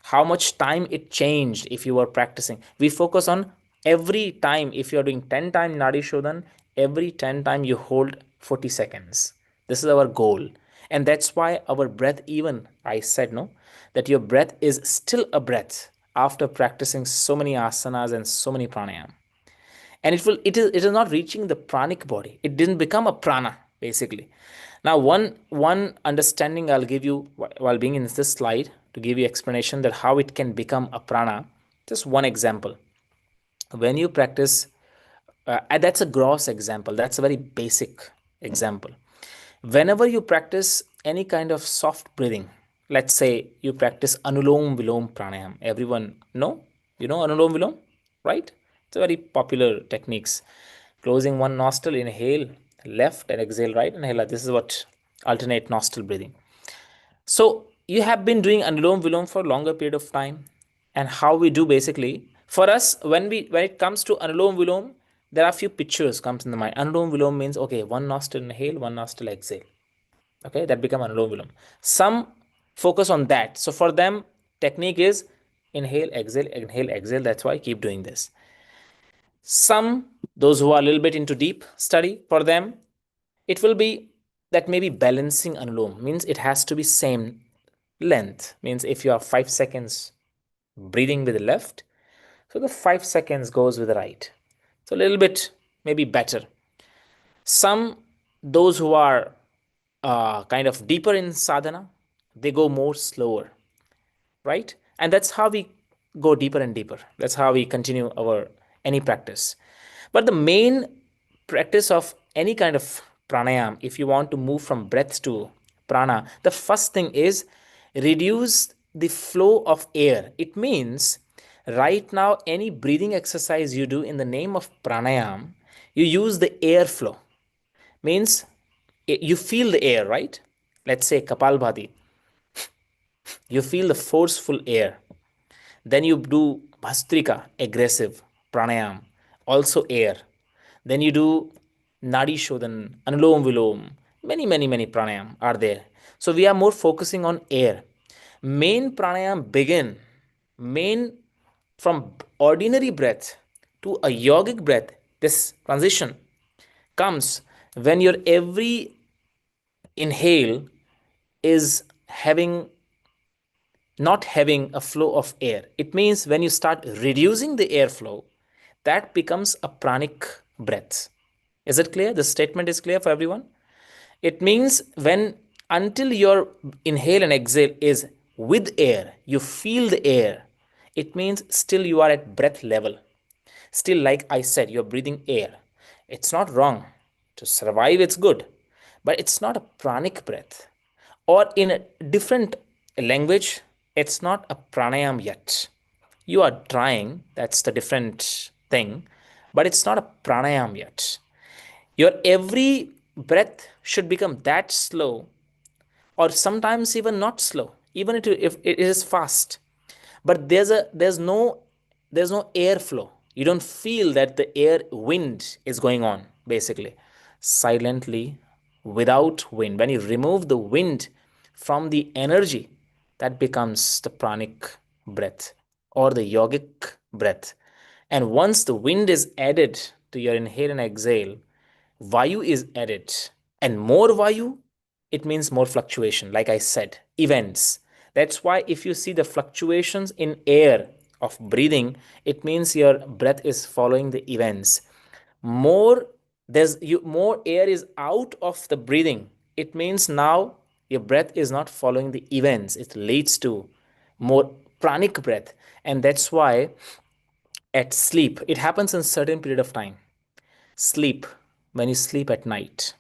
how much time it changed if you were practicing. We focus on every time. If you're doing 10 time Nadi Shodhan, every 10 time you hold 40 seconds. This is our goal. And that's why our breath, even I said, no, that your breath is still a breath after practicing so many asanas and so many pranayama. And it is not reaching the pranic body. It didn't become a prana basically. Now one understanding I'll give you while being in this slide to give you explanation that how it can become a prana. Just one example. When you practice And that's a gross example. That's a very basic example. Whenever you practice any kind of soft breathing, let's say you practice Anulom Vilom Pranayam. Everyone know? You know Anulom Vilom, right? It's a very popular techniques. Closing one nostril, inhale left and exhale right, inhale. This is what alternate nostril breathing. So you have been doing Anulom Vilom for a longer period of time. And how we do basically, for us, when it comes to Anulom Vilom, there are a few pictures comes in the mind. Anulom Vilom means okay, one nostril inhale, one nostril exhale. Okay, that become Anulom Vilom. Some focus on that. So for them, technique is inhale, exhale. That's why I keep doing this. Some, those who are a little bit into deep study, for them, it will be that maybe balancing Anulom means it has to be same length. Means if you are 5 seconds breathing with the left, so the 5 seconds goes with the right. So a little bit maybe better. Some, those who are kind of deeper in sadhana, they go more slower, right? And that's how we go deeper and deeper. That's how we continue our any practice. But the main practice of any kind of pranayam, if you want to move from breath to prana, the first thing is reduce the flow of air. It means right now any breathing exercise you do in the name of pranayam, you use the air flow. Means you feel the air, right? Let's say kapalbhati, you feel the forceful air. Then you do Bhastrika, aggressive pranayam, also air. Then you do Nadi Shodhan, Anulom Vilom, many pranayam are there. So we are more focusing on air. Main pranayam begin, main from ordinary breath to a yogic breath. This transition comes when your every inhale is having not having a flow of air. It means when you start reducing the airflow, that becomes a pranic breath. Is it clear? The statement is clear for everyone. It means when until your inhale and exhale is with air, you feel the air. It means still you are at breath level. Still, like I said, you're breathing air. It's not wrong. To survive, it's good. But it's not a pranic breath. Or in a different language, it's not a pranayam yet. You are trying, that's the different thing, but it's not a pranayam yet. Your every breath should become that slow, or sometimes even not slow, even if it is fast, but there's no airflow. You don't feel that the air wind is going on. Basically, silently, without wind, when you remove the wind from the energy, that becomes the pranic breath or the yogic breath. And once the wind is added to your inhale and exhale, vayu is added, and more vayu, it means more fluctuation. Like I said, events. That's why if you see the fluctuations in air of breathing, it means your breath is following the events. More more air is out of the breathing, it means now your breath is not following the events. It leads to more pranic breath. And that's why at sleep, it happens in certain period of time. Sleep, when you sleep at night,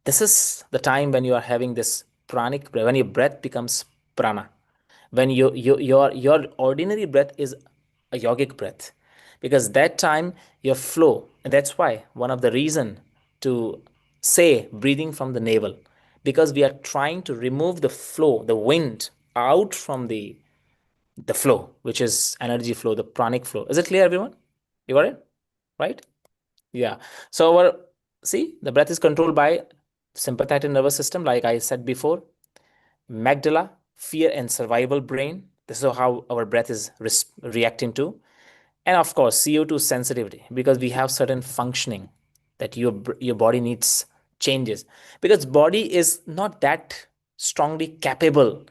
this is the time when you are having this pranic breath, when your breath becomes prana, when your ordinary breath is a yogic breath, because that time your flow. And that's why one of the reason to say breathing from the navel, because we are trying to remove the flow, the wind out from the flow, which is energy flow, the pranic flow. Is it clear, everyone? You got it? Right? Yeah. So our, see, the breath is controlled by sympathetic nervous system, like I said before, amygdala, fear and survival brain. This is how our breath is reacting to. And of course, CO2 sensitivity, because we have certain functioning that your body needs changes, because body is not that strongly capable.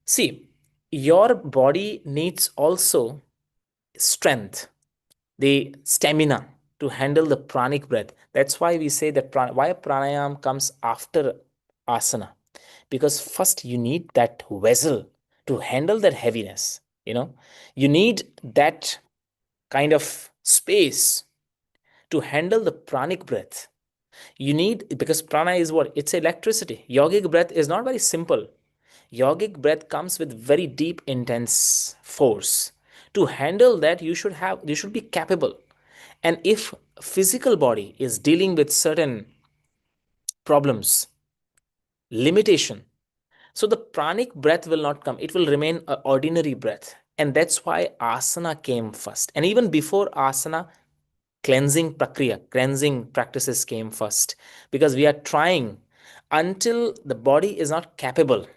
See, your body needs also strength, the stamina to handle the pranic breath. That's why we say that why pranayam comes after asana, because first you need that vessel to handle that heaviness. You need that kind of space to handle the pranic breath, you need, because prana is what? It's electricity. Yogic breath is not very simple. Yogic breath comes with very deep, intense force. To handle that, you should be capable. And if physical body is dealing with certain problems, limitation, so the pranic breath will not come. It will remain an ordinary breath. And that's why asana came first. And even before asana, cleansing prakriya, cleansing practices came first. Because we are trying until the body is not capable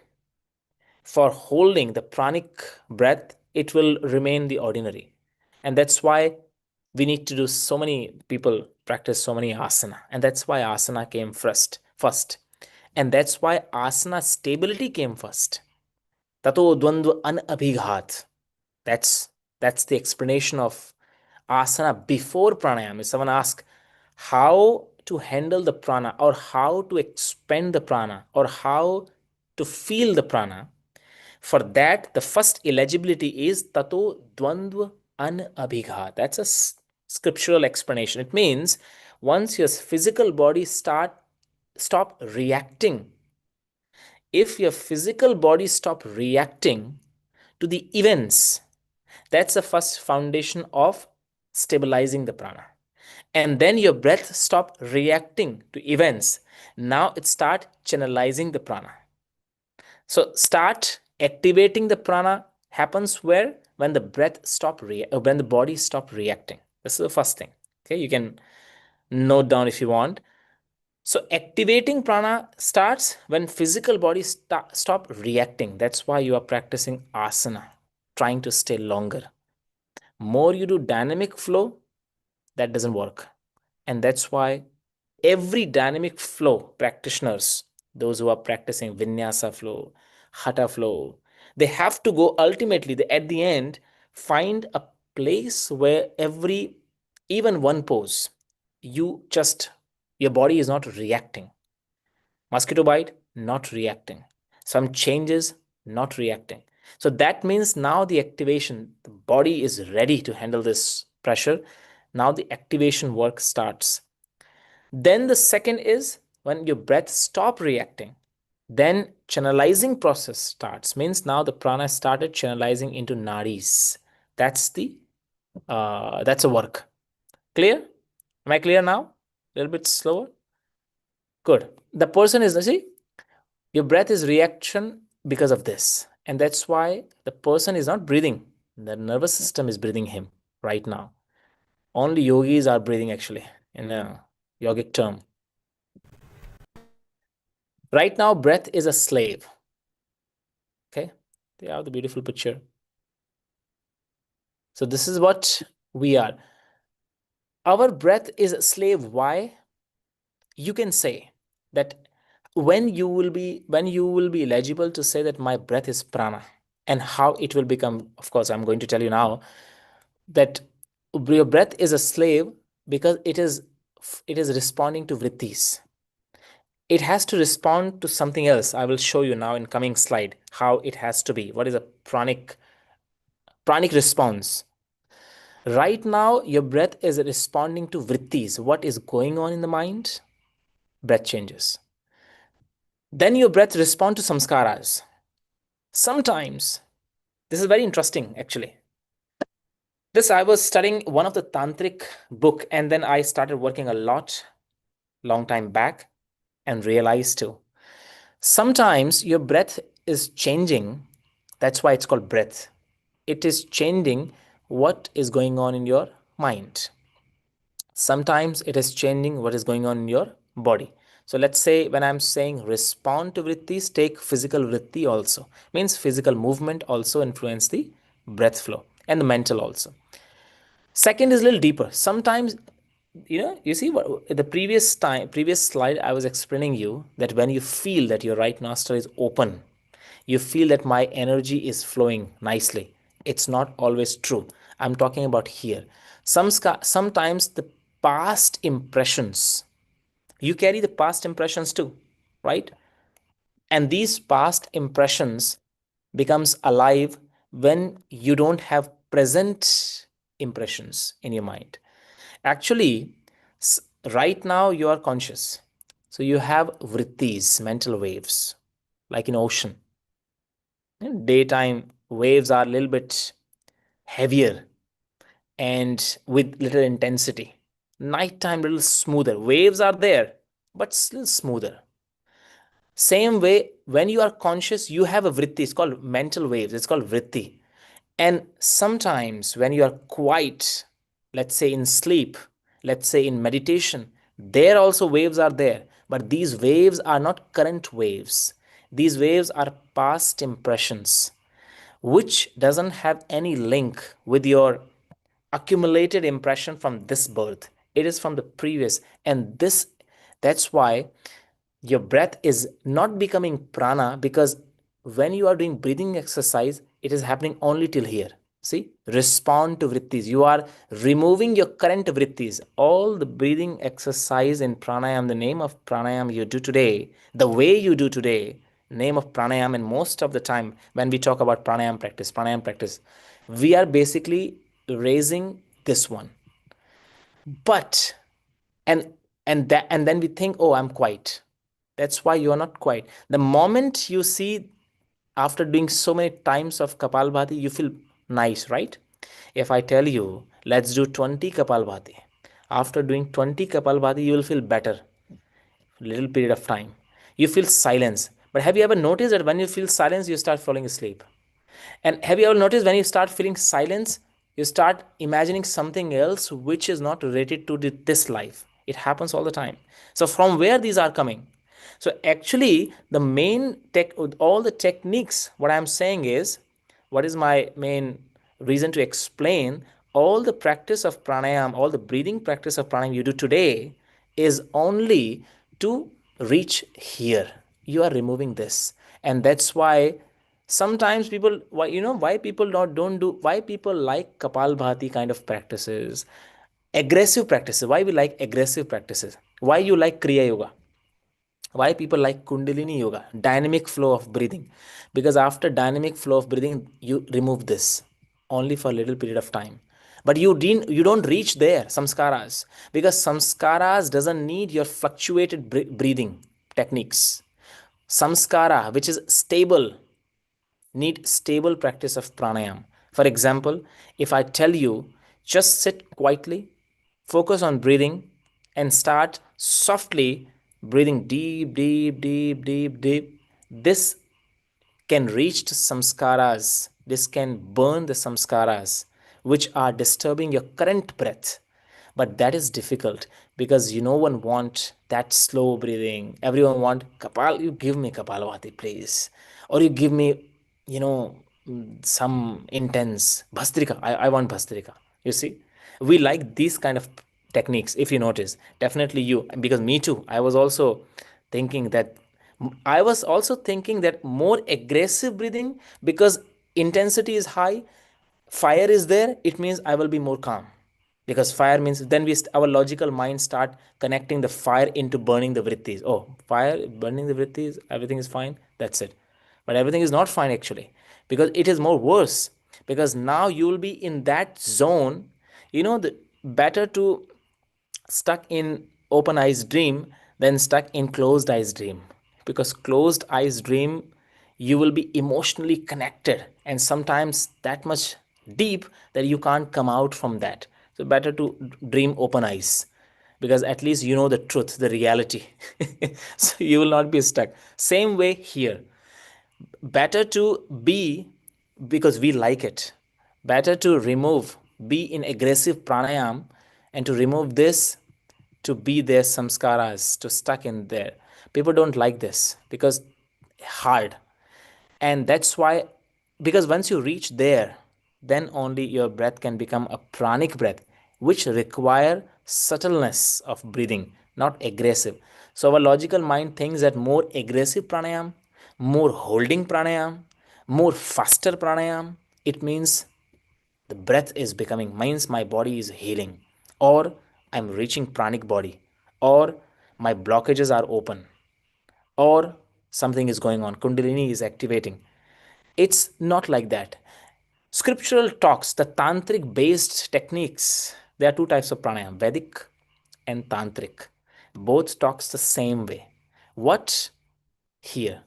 for holding the pranic breath, it will remain the ordinary. And that's why we need to do so many people practice so many asana. And that's why asana came first. And that's why asana stability came first. Tato dvandva anabhighat. That's that's the explanation of asana before pranayama. If someone asks how to handle the prana or how to expand the prana or how to feel the prana, for that, the first eligibility is tato dvandva anabhigha. That's a scriptural explanation. It means once your physical body stop reacting, if your physical body stop reacting to the events, that's the first foundation of stabilizing the prana. And then your breath stop reacting to events. Now it start channelizing the prana. So start activating the prana happens where? When the breath when the body stop reacting. This is the first thing. Okay, you can note down if you want. So activating prana starts when physical body stop reacting. That's why you are practicing asana, trying to stay longer. More you do dynamic flow, that doesn't work. And that's why every dynamic flow practitioners, those who are practicing vinyasa flow, hatha flow, they have to go ultimately, at the end, find a place where even one pose, your body is not reacting. Mosquito bite, not reacting. Some changes, not reacting. So that means now the body is ready to handle this pressure. Now the activation work starts. Then the second is when your breath stop reacting, then channelizing process starts. Means now the prana started channelizing into nadis. That's a work. Clear? Am I clear now? A little bit slower. Good. The person is, see, your breath is reaction because of this, and that's why the person is not breathing. The nervous system is breathing him right now. Only yogis are breathing actually in a yogic term. Right now, breath is a slave. Okay, they have the beautiful picture. So this is what we are. Our breath is a slave. Why? You can say that when you will be eligible to say that my breath is prana, and how it will become. Of course, I'm going to tell you now that your breath is a slave because it is responding to vrittis. It has to respond to something else. I will show you now in coming slide how it has to be. What is a pranic response? Right now, your breath is responding to vrittis. What is going on in the mind? Breath changes. Then your breath respond to samskaras. Sometimes, this is very interesting actually. This I was studying one of the tantric book, and then I started working a lot long time back and realized too. Sometimes your breath is changing. That's why it's called breath. It is changing what is going on in your mind. Sometimes it is changing what is going on in your body. So let's say when I'm saying respond to vrittis, take physical vritti also. Means physical movement also influence the breath flow and the mental also. Second is a little deeper. Sometimes, you see what the previous slide I was explaining you that when you feel that your right nostril is open, you feel that my energy is flowing nicely. It's not always true. I'm talking about here. Sometimes the past impressions, you carry the past impressions too, right? And these past impressions becomes alive when you don't have present impressions in your mind. Actually, Right now you are conscious, so you have vrittis, mental waves, like in ocean. In daytime waves are a little bit heavier and with little intensity. Nighttime little smoother. Waves are there, but still smoother. Same way, when you are conscious, you have a vritti. It's called mental waves. It's called vritti. And sometimes when you are quiet, let's say in sleep, let's say in meditation, there also waves are there. But these waves are not current waves. These waves are past impressions, which doesn't have any link with your accumulated impression from this birth. It is from the previous. And that's why your breath is not becoming prana, because when you are doing breathing exercise, it is happening only till here. See, respond to vrittis. You are removing your current vrittis. All the breathing exercise in pranayam, the name of pranayam you do today, the way you do today, name of pranayam, and most of the time when we talk about pranayam practice, we are basically raising this one. But and and then we think, oh, I'm quiet. That's why you are not quiet. The moment you see, after doing so many times of kapalbhati, you feel nice, right? If I tell you, let's do 20 kapalbhati, after doing 20 kapalbhati you will feel better. Little period of time you feel silence. But have you ever noticed that when you feel silence you start falling asleep? And have you ever noticed, when you start feeling silence, you start imagining something else which is not related to this life? It happens all the time. So, from where these are coming? So, actually, the main tech, all the techniques, what I'm saying is, what is my main reason to explain all the practice of pranayam, all the breathing practice of pranayam you do today is only to reach here. You are removing this. And that's why sometimes people, why, why people not don't do, why people like kapalbhati kind of practices, aggressive practices. Why we like aggressive practices? Why you like kriya yoga? Why people like kundalini yoga, dynamic flow of breathing? Because after dynamic flow of breathing you remove this only for a little period of time. But you don't reach there samskaras, because samskaras doesn't need your fluctuated breathing techniques. Samskara which is stable need stable practice of pranayam. For example, if I tell you, just sit quietly, focus on breathing, and start softly breathing deep, deep, deep, deep, deep, this can reach to samskaras. This can burn the samskaras which are disturbing your current breath. But that is difficult because no one want that slow breathing. Everyone want kapal. You give me kapalvati, please, or you give me, you know, some intense bhastrika. I want bhastrika. You see, we like these kind of techniques. If you notice, definitely you, because me too. Thinking that I was also thinking that more aggressive breathing, because intensity is high, fire is there, it means I will be more calm. Because fire means, then our logical mind start connecting the fire into burning the vrittis. Oh, fire burning the vrittis, everything is fine, that's it. But everything is not fine actually, because it is more worse. Because now you will be in that zone. The better to stuck in open eyes dream than stuck in closed eyes dream, because closed eyes dream you will be emotionally connected, and sometimes that much deep that you can't come out from that. So better to dream open eyes, because at least you know the truth, the reality. So you will not be stuck. Same way here, better to be, because we like it, better to remove, be in aggressive pranayam, and to remove this, to be there samskaras, to stuck in there. People don't like this because hard. And that's why, because once you reach there, then only your breath can become a pranic breath, which require subtleness of breathing, not aggressive. So our logical mind thinks that more aggressive pranayam, more holding pranayam, more faster pranayam, it means the breath is becoming, means my body is healing, or I'm reaching pranic body, or my blockages are open, or something is going on, kundalini is activating. It's not like that. Scriptural talks, the tantric based techniques, there are two types of pranayam: Vedic and Tantric. Both talks the same way. What? Here.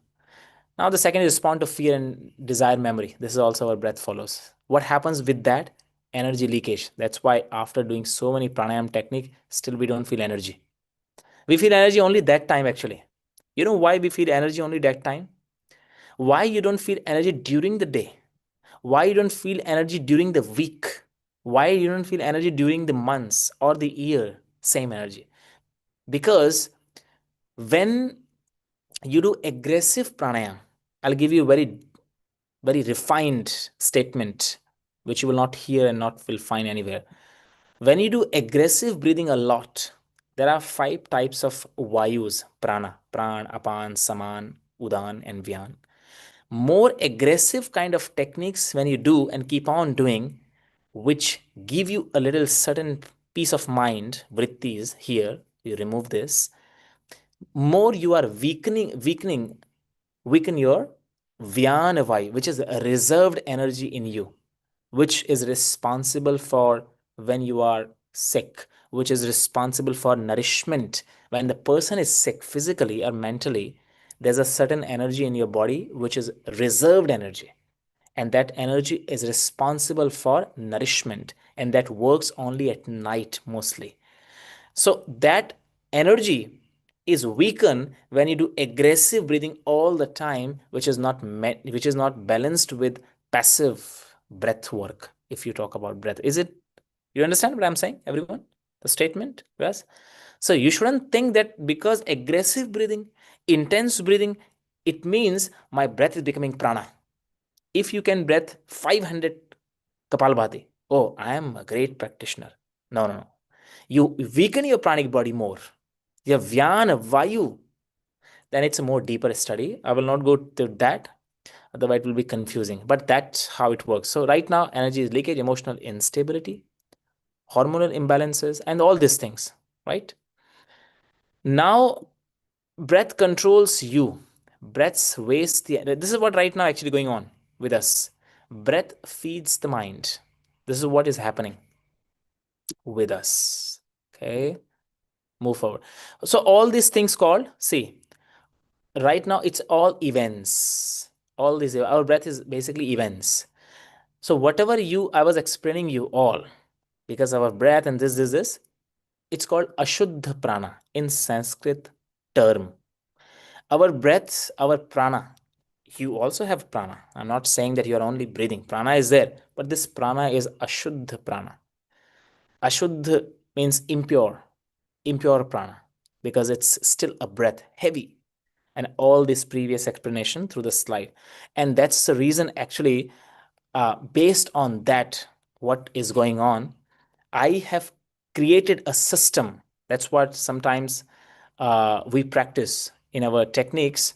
Now the second is respond to fear and desire memory. This is also our breath follows. What happens with that? Energy leakage. That's why after doing so many pranayam technique, still we don't feel energy. We feel energy only that time actually. You know why we feel energy only that time? Why you don't feel energy during the day? Why you don't feel energy during the week? Why you don't feel energy during the months or the year? Same energy. Because when you do aggressive pranayam, I'll give you a very refined statement which you will not hear and not will find anywhere. When you do aggressive breathing a lot, there are five types of vayus: prana, pran, apan, saman, udan, and vyan. More aggressive kind of techniques when you do and keep on doing, which give you a little certain peace of mind, vrittis here, you remove this, more you are weaken your Vyanavai, which is a reserved energy in you, which is responsible for when you are sick, which is responsible for nourishment. When the person is sick physically or mentally, there's a certain energy in your body which is reserved energy. And that energy is responsible for nourishment. And that works only at night mostly. So that energy is weakened when you do aggressive breathing all the time, which is not balanced with passive breath work. If you talk about breath, is it, you understand what I'm saying, everyone? The statement, yes. So you shouldn't think that because aggressive breathing, intense breathing, it means my breath is becoming prana. If you can breath 500 kapalbhati, oh, I am a great practitioner. No, no, no. You weaken your pranic body more. Your Vyana, Vayu, then it's a more deeper study. I will not go to that, otherwise it will be confusing. But that's how it works. So right now, energy is leakage, emotional instability, hormonal imbalances, and all these things, right? Now, breath controls you. Breaths waste the. This is what right now actually going on with us. Breath feeds the mind. This is what is happening with us. Okay, move forward. So all these things called, see, right now it's all events. All these, our breath is basically events. So whatever you I was explaining you all, because our breath and this, it's called ashuddha prana in Sanskrit term. Our breaths, our prana, you also have prana. I'm not saying that you are only breathing. Prana is there, but this prana is ashuddha prana. Ashuddha means impure, impure prana, because it's still a breath, heavy. And all this previous explanation through the slide. And that's the reason, actually, based on that, what is going on, I have created a system. That's what sometimes we practice in our techniques.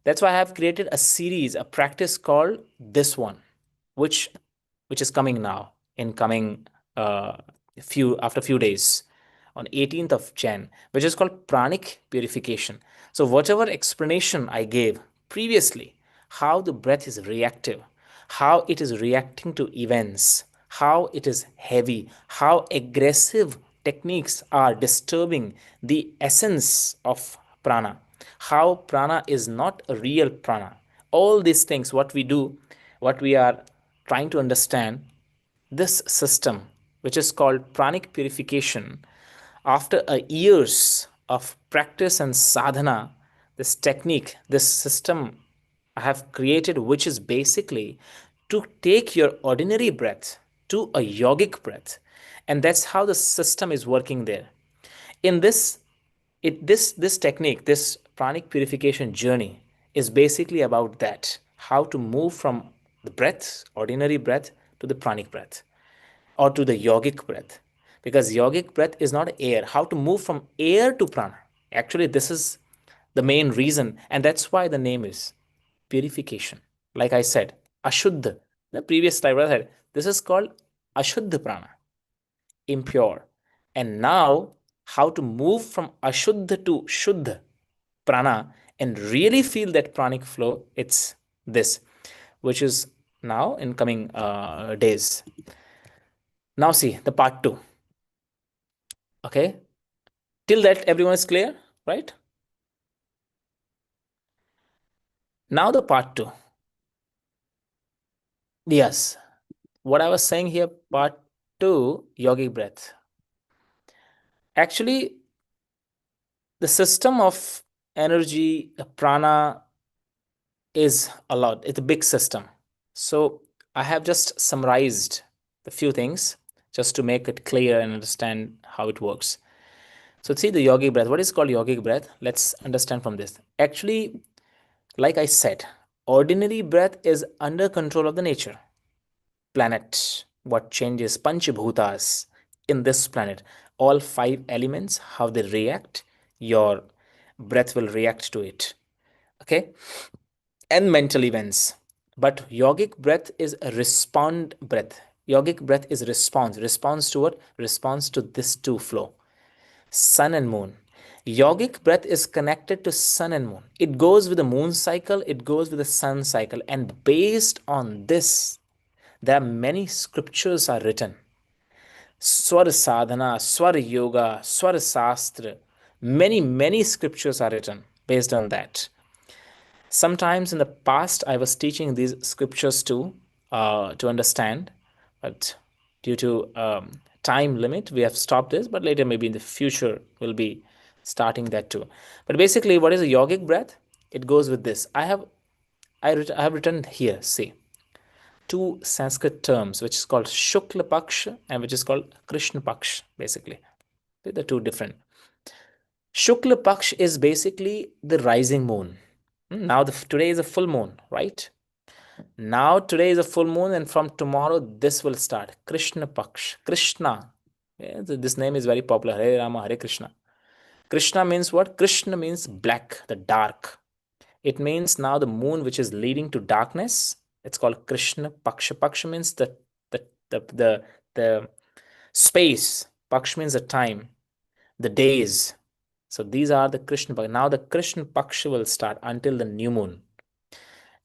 That's why I have created a series, a practice called this one, which which is coming now in coming few after few days on 18th of Jan, which is called pranic purification. So whatever explanation I gave previously, how the breath is reactive, how it is reacting to events, how it is heavy, how aggressive techniques are disturbing the essence of prana, how prana is not a real prana. All these things, what we do, what we are trying to understand, this system, which is called pranic purification, after a years of practice and sadhana, this technique, this system I have created, which is basically to take your ordinary breath to a yogic breath. And that's how the system is working there. In this, this technique, this pranic purification journey is basically about that, how to move from the breath, ordinary breath, to the pranic breath or to the yogic breath. Because yogic breath is not air. How to move from air to prana. Actually, this is the main reason, and that's why the name is purification. Like I said, ashuddha. The previous slide I said, this is called ashuddha prana, impure. And now, how to move from ashuddha to shuddha prana and really feel that pranic flow, it's this, which is now in coming days. Now see the part 2. Okay, Till that, everyone is clear, right? Now the part two. Yes, what I was saying here, part two, yogic breath. Actually, the system of energy, prana, is a lot. It's a big system. So I have just summarized the few things just to make it clear and understand how it works. So see the yogic breath. What is called yogic breath? Let's understand from this. Actually, like I said, ordinary breath is under control of the nature. Planet, what changes Panchabhutas in this planet, all five elements, how they react, your breath will react to it. Okay, and mental events. But yogic breath is a respond breath. Yogic breath is response. Response to what? Response to this two flow. Sun and moon. Yogic breath is connected to sun and moon. It goes with the moon cycle, it goes with the sun cycle. And based on this, there are many scriptures are written. Swar sadhana, swar yoga, swar sastra. Many scriptures are written based on that. Sometimes in the past, I was teaching these scriptures too to understand, but due to time limit, we have stopped this. But later, maybe in the future, we'll be starting that too. But basically, what is a yogic breath? It goes with this. I have written here. See, two Sanskrit terms, which is called Shukla Paksh and which is called Krishna Paksh. Basically, they're the two different. Shukla Paksh is basically the rising moon. Now, today is a full moon, right? Now, today is a full moon, and from tomorrow, this will start. Krishna Paksh. Krishna. Yeah, this name is very popular. Hare Rama, Hare Krishna. Krishna means what? Krishna means black, the dark. It means now the moon which is leading to darkness. It's called Krishna Paksha. Paksha means the the space. Paksha means the time, the days. So these are the Krishna Paksha. Now the Krishna Paksha will start until the new moon.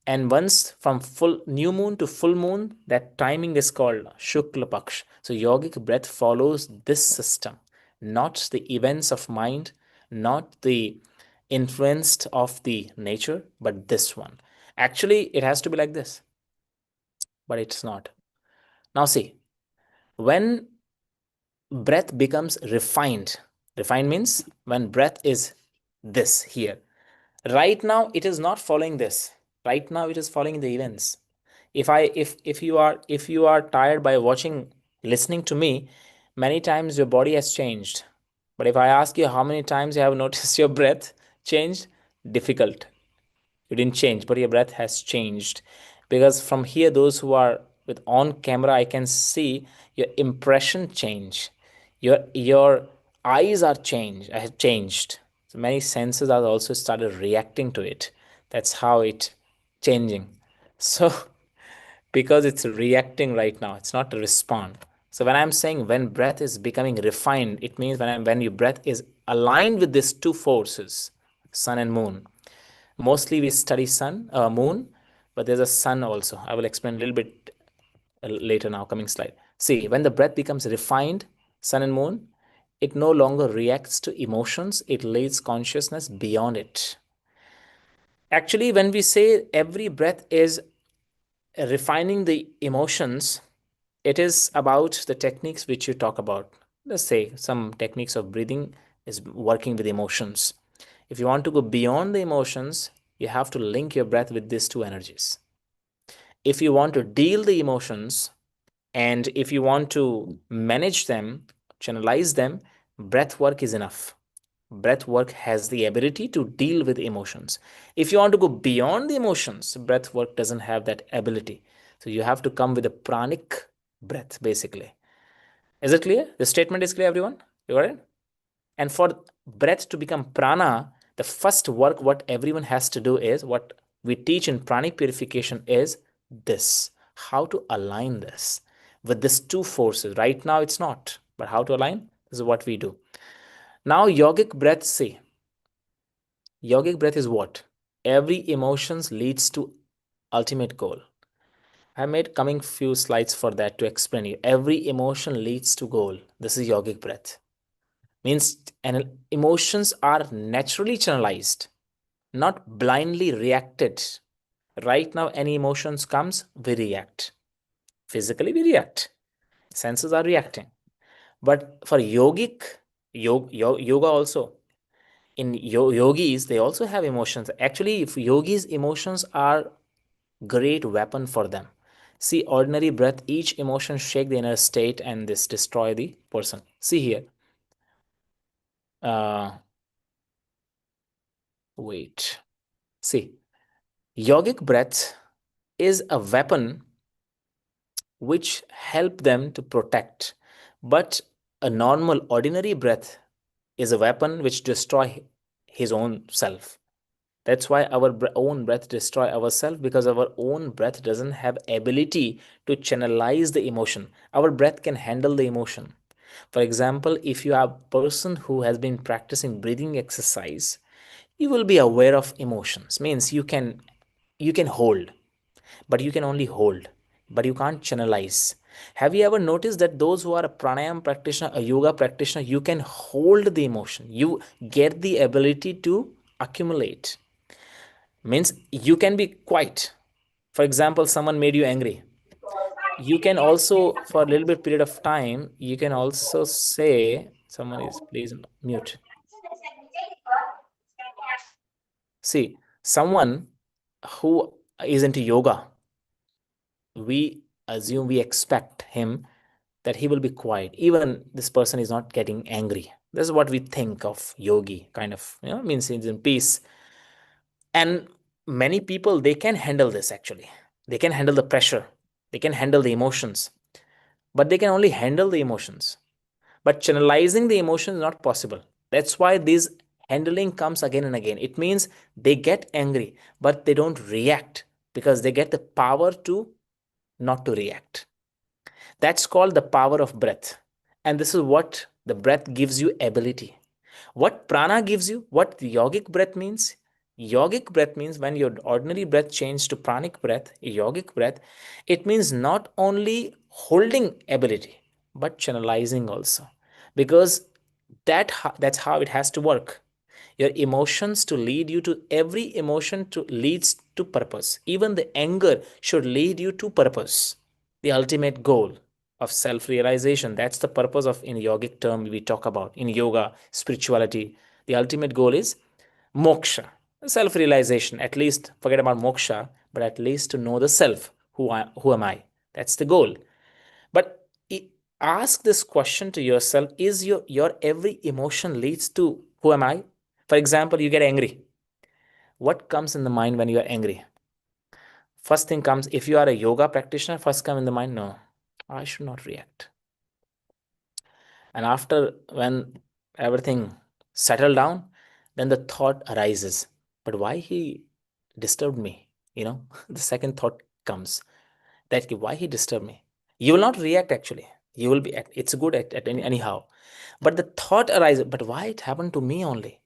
And once from full new moon to full moon, that timing is called Shukla Paksh. So yogic breath follows this system, not the events of mind, not the influenced of the nature, but this one. Actually, it has to be like this, but it's not. Now see, when breath becomes refined, refined means when breath is this here. Right now, it is not following this. Right now, it is following the events. If you are tired by watching, listening to me, many times your body has changed. But if I ask you how many times you have noticed your breath changed, difficult. You didn't change, but your breath has changed. Because from here, those who are with on camera, I can see your impression change. Your eyes are changed. I have changed. So many senses are also started reacting to it. That's how it changing. So because it's reacting right now, it's not a respond. So when I'm saying when breath is becoming refined, it means when your breath is aligned with these two forces, sun and moon. Mostly we study moon, but there's a sun also. I will explain a little bit later now, coming slide. See, when the breath becomes refined, sun and moon, it no longer reacts to emotions, it leads consciousness beyond it. Actually, when we say every breath is refining the emotions, it is about the techniques which you talk about. Let's say some techniques of breathing is working with emotions. If you want to go beyond the emotions, you have to link your breath with these two energies. If you want to deal the emotions and if you want to manage them, channelize them, breath work is enough. Breath work has the ability to deal with emotions. If you want to go beyond the emotions, breath work doesn't have that ability. So you have to come with a pranic breath, basically. Is it clear? The statement is clear, everyone? You got it? And for breath to become prana, the first work what everyone has to do is what we teach in pranic purification is this. How to align this with these two forces. Right now it's not, but how to align? This is what we do. Now yogic breath say, yogic breath is what? Every emotions leads to ultimate goal. I made coming few slides for that to explain you. Every emotion leads to goal. This is yogic breath. Means emotions are naturally channelized, not blindly reacted. Right now, any emotions comes, we react. Physically, we react. Senses are reacting. But for yogic, yoga also, in yogis, they also have emotions. Actually, if yogis, emotions are great weapon for them. See, ordinary breath, each emotion shake the inner state and this destroy the person. See here. Uh, wait. See, yogic breath is a weapon which help them to protect. But a normal, ordinary breath is a weapon which destroy his own self. That's why our own breath destroy ourselves, because our own breath doesn't have ability to channelize the emotion. Our breath can handle the emotion. For example, if you are a person who has been practicing breathing exercise, you will be aware of emotions. Means you can hold, but you can only hold, but you can't channelize. Have you ever noticed that those who are a pranayama practitioner, a yoga practitioner, you can hold the emotion, you get the ability to accumulate. Means you can be quiet. For example, someone made you angry, you can also, for a little bit period of time, you can also say, someone is, please mute. See, someone who is into yoga, we assume, we expect him that he will be quiet. Even this person is not getting angry. This is what we think of yogi, kind of, means he's in peace. And many people, they can handle this actually. They can handle the pressure, they can handle the emotions, but they can only handle the emotions. But channelizing the emotion is not possible. That's why this handling comes again and again. It means they get angry, but they don't react, because they get the power to not to react. That's called the power of breath. And this is what the breath gives you ability. What prana gives you, what the yogic breath means. Yogic breath means when your ordinary breath changes to pranic breath, yogic breath, it means not only holding ability, but channelizing also. Because that's how it has to work. Your emotions to lead you to, every emotion to leads to purpose. Even the anger should lead you to purpose, the ultimate goal of self realization. That's the purpose of, in yogic term, we talk about in yoga spirituality, the ultimate goal is moksha, self realization. At least forget about moksha, but at least to know the self. Who am I? That's the goal. But ask this question to yourself: is your every emotion leads to who am I? For example, you get angry. What comes in the mind when you are angry? First thing comes, if you are a yoga practitioner, first come in the mind, no, I should not react. And after, when everything settled down, then the thought arises, but why he disturbed me? The second thought comes, that why he disturbed me. You will not react actually. You will be it's good at anyhow. But the thought arises, but why it happened to me only?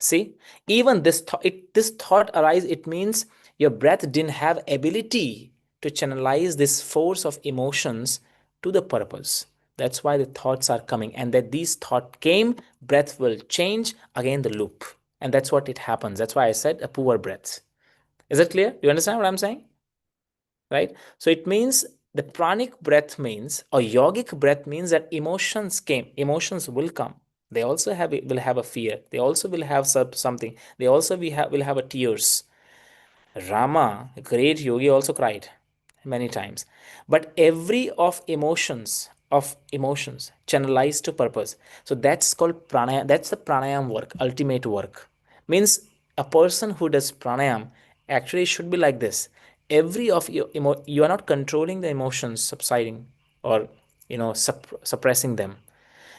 See, even this thought arise, it means your breath didn't have ability to channelize this force of emotions to the purpose. That's why the thoughts are coming, and that these thought came, breath will change again the loop, and that's what it happens. That's why I said a poor breath. Is it clear? Do you understand what I'm saying? Right? So it means the pranic breath means, or yogic breath means, that emotions will come. They also will have a fear. They also will have something. They also will have a tears. Rama, a great yogi, also cried many times. But every of emotions channelized to purpose. So that's called pranayam. That's the pranayam work, ultimate work. Means a person who does pranayam actually should be like this. Every of you are not controlling the emotions subsiding, or suppressing them.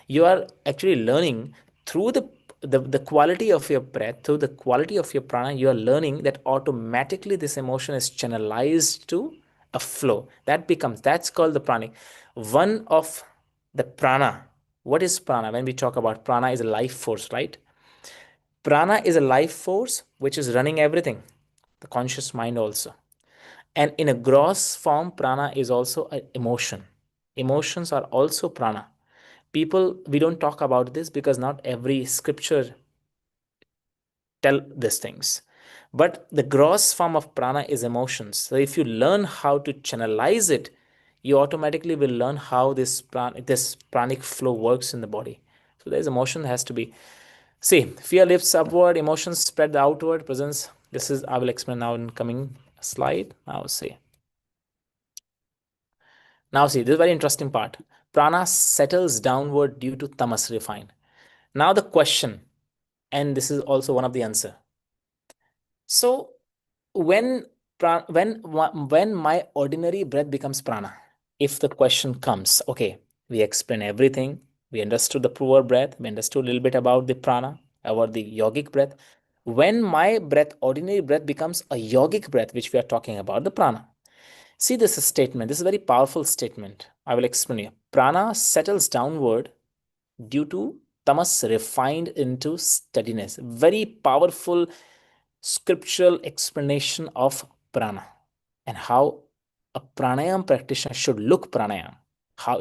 You are actually learning through the quality of your breath, through the quality of your prana. You are learning that automatically this emotion is channelized to a flow that's called the pranic. One of the prana. What is prana? When we talk about prana, is a life force, right? Prana is a life force which is running everything, the conscious mind also. And in a gross form, prana is also an emotion. Emotions are also prana. People, we don't talk about this because not every scripture tell these things. But the gross form of prana is emotions. So if you learn how to channelize it, you automatically will learn how this pranic flow works in the body. So there's emotion has to be. See, fear lifts upward, emotions spread outward, presence. This is I will explain now in coming slide. Now see. Now see, this is very interesting part. Prana settles downward due to tamas refine. Now the question, and this is also one of the answer. So when when my ordinary breath becomes prana, if the question comes, okay, we explain everything, we understood the pure breath, we understood a little bit about the prana, about the yogic breath. When my breath, ordinary breath, becomes a yogic breath, which we are talking about, the prana. See this statement. This is a very powerful statement. I will explain you. Prana settles downward due to tamas refined into steadiness. Very powerful scriptural explanation of prana and how a pranayam practitioner should look pranayam, how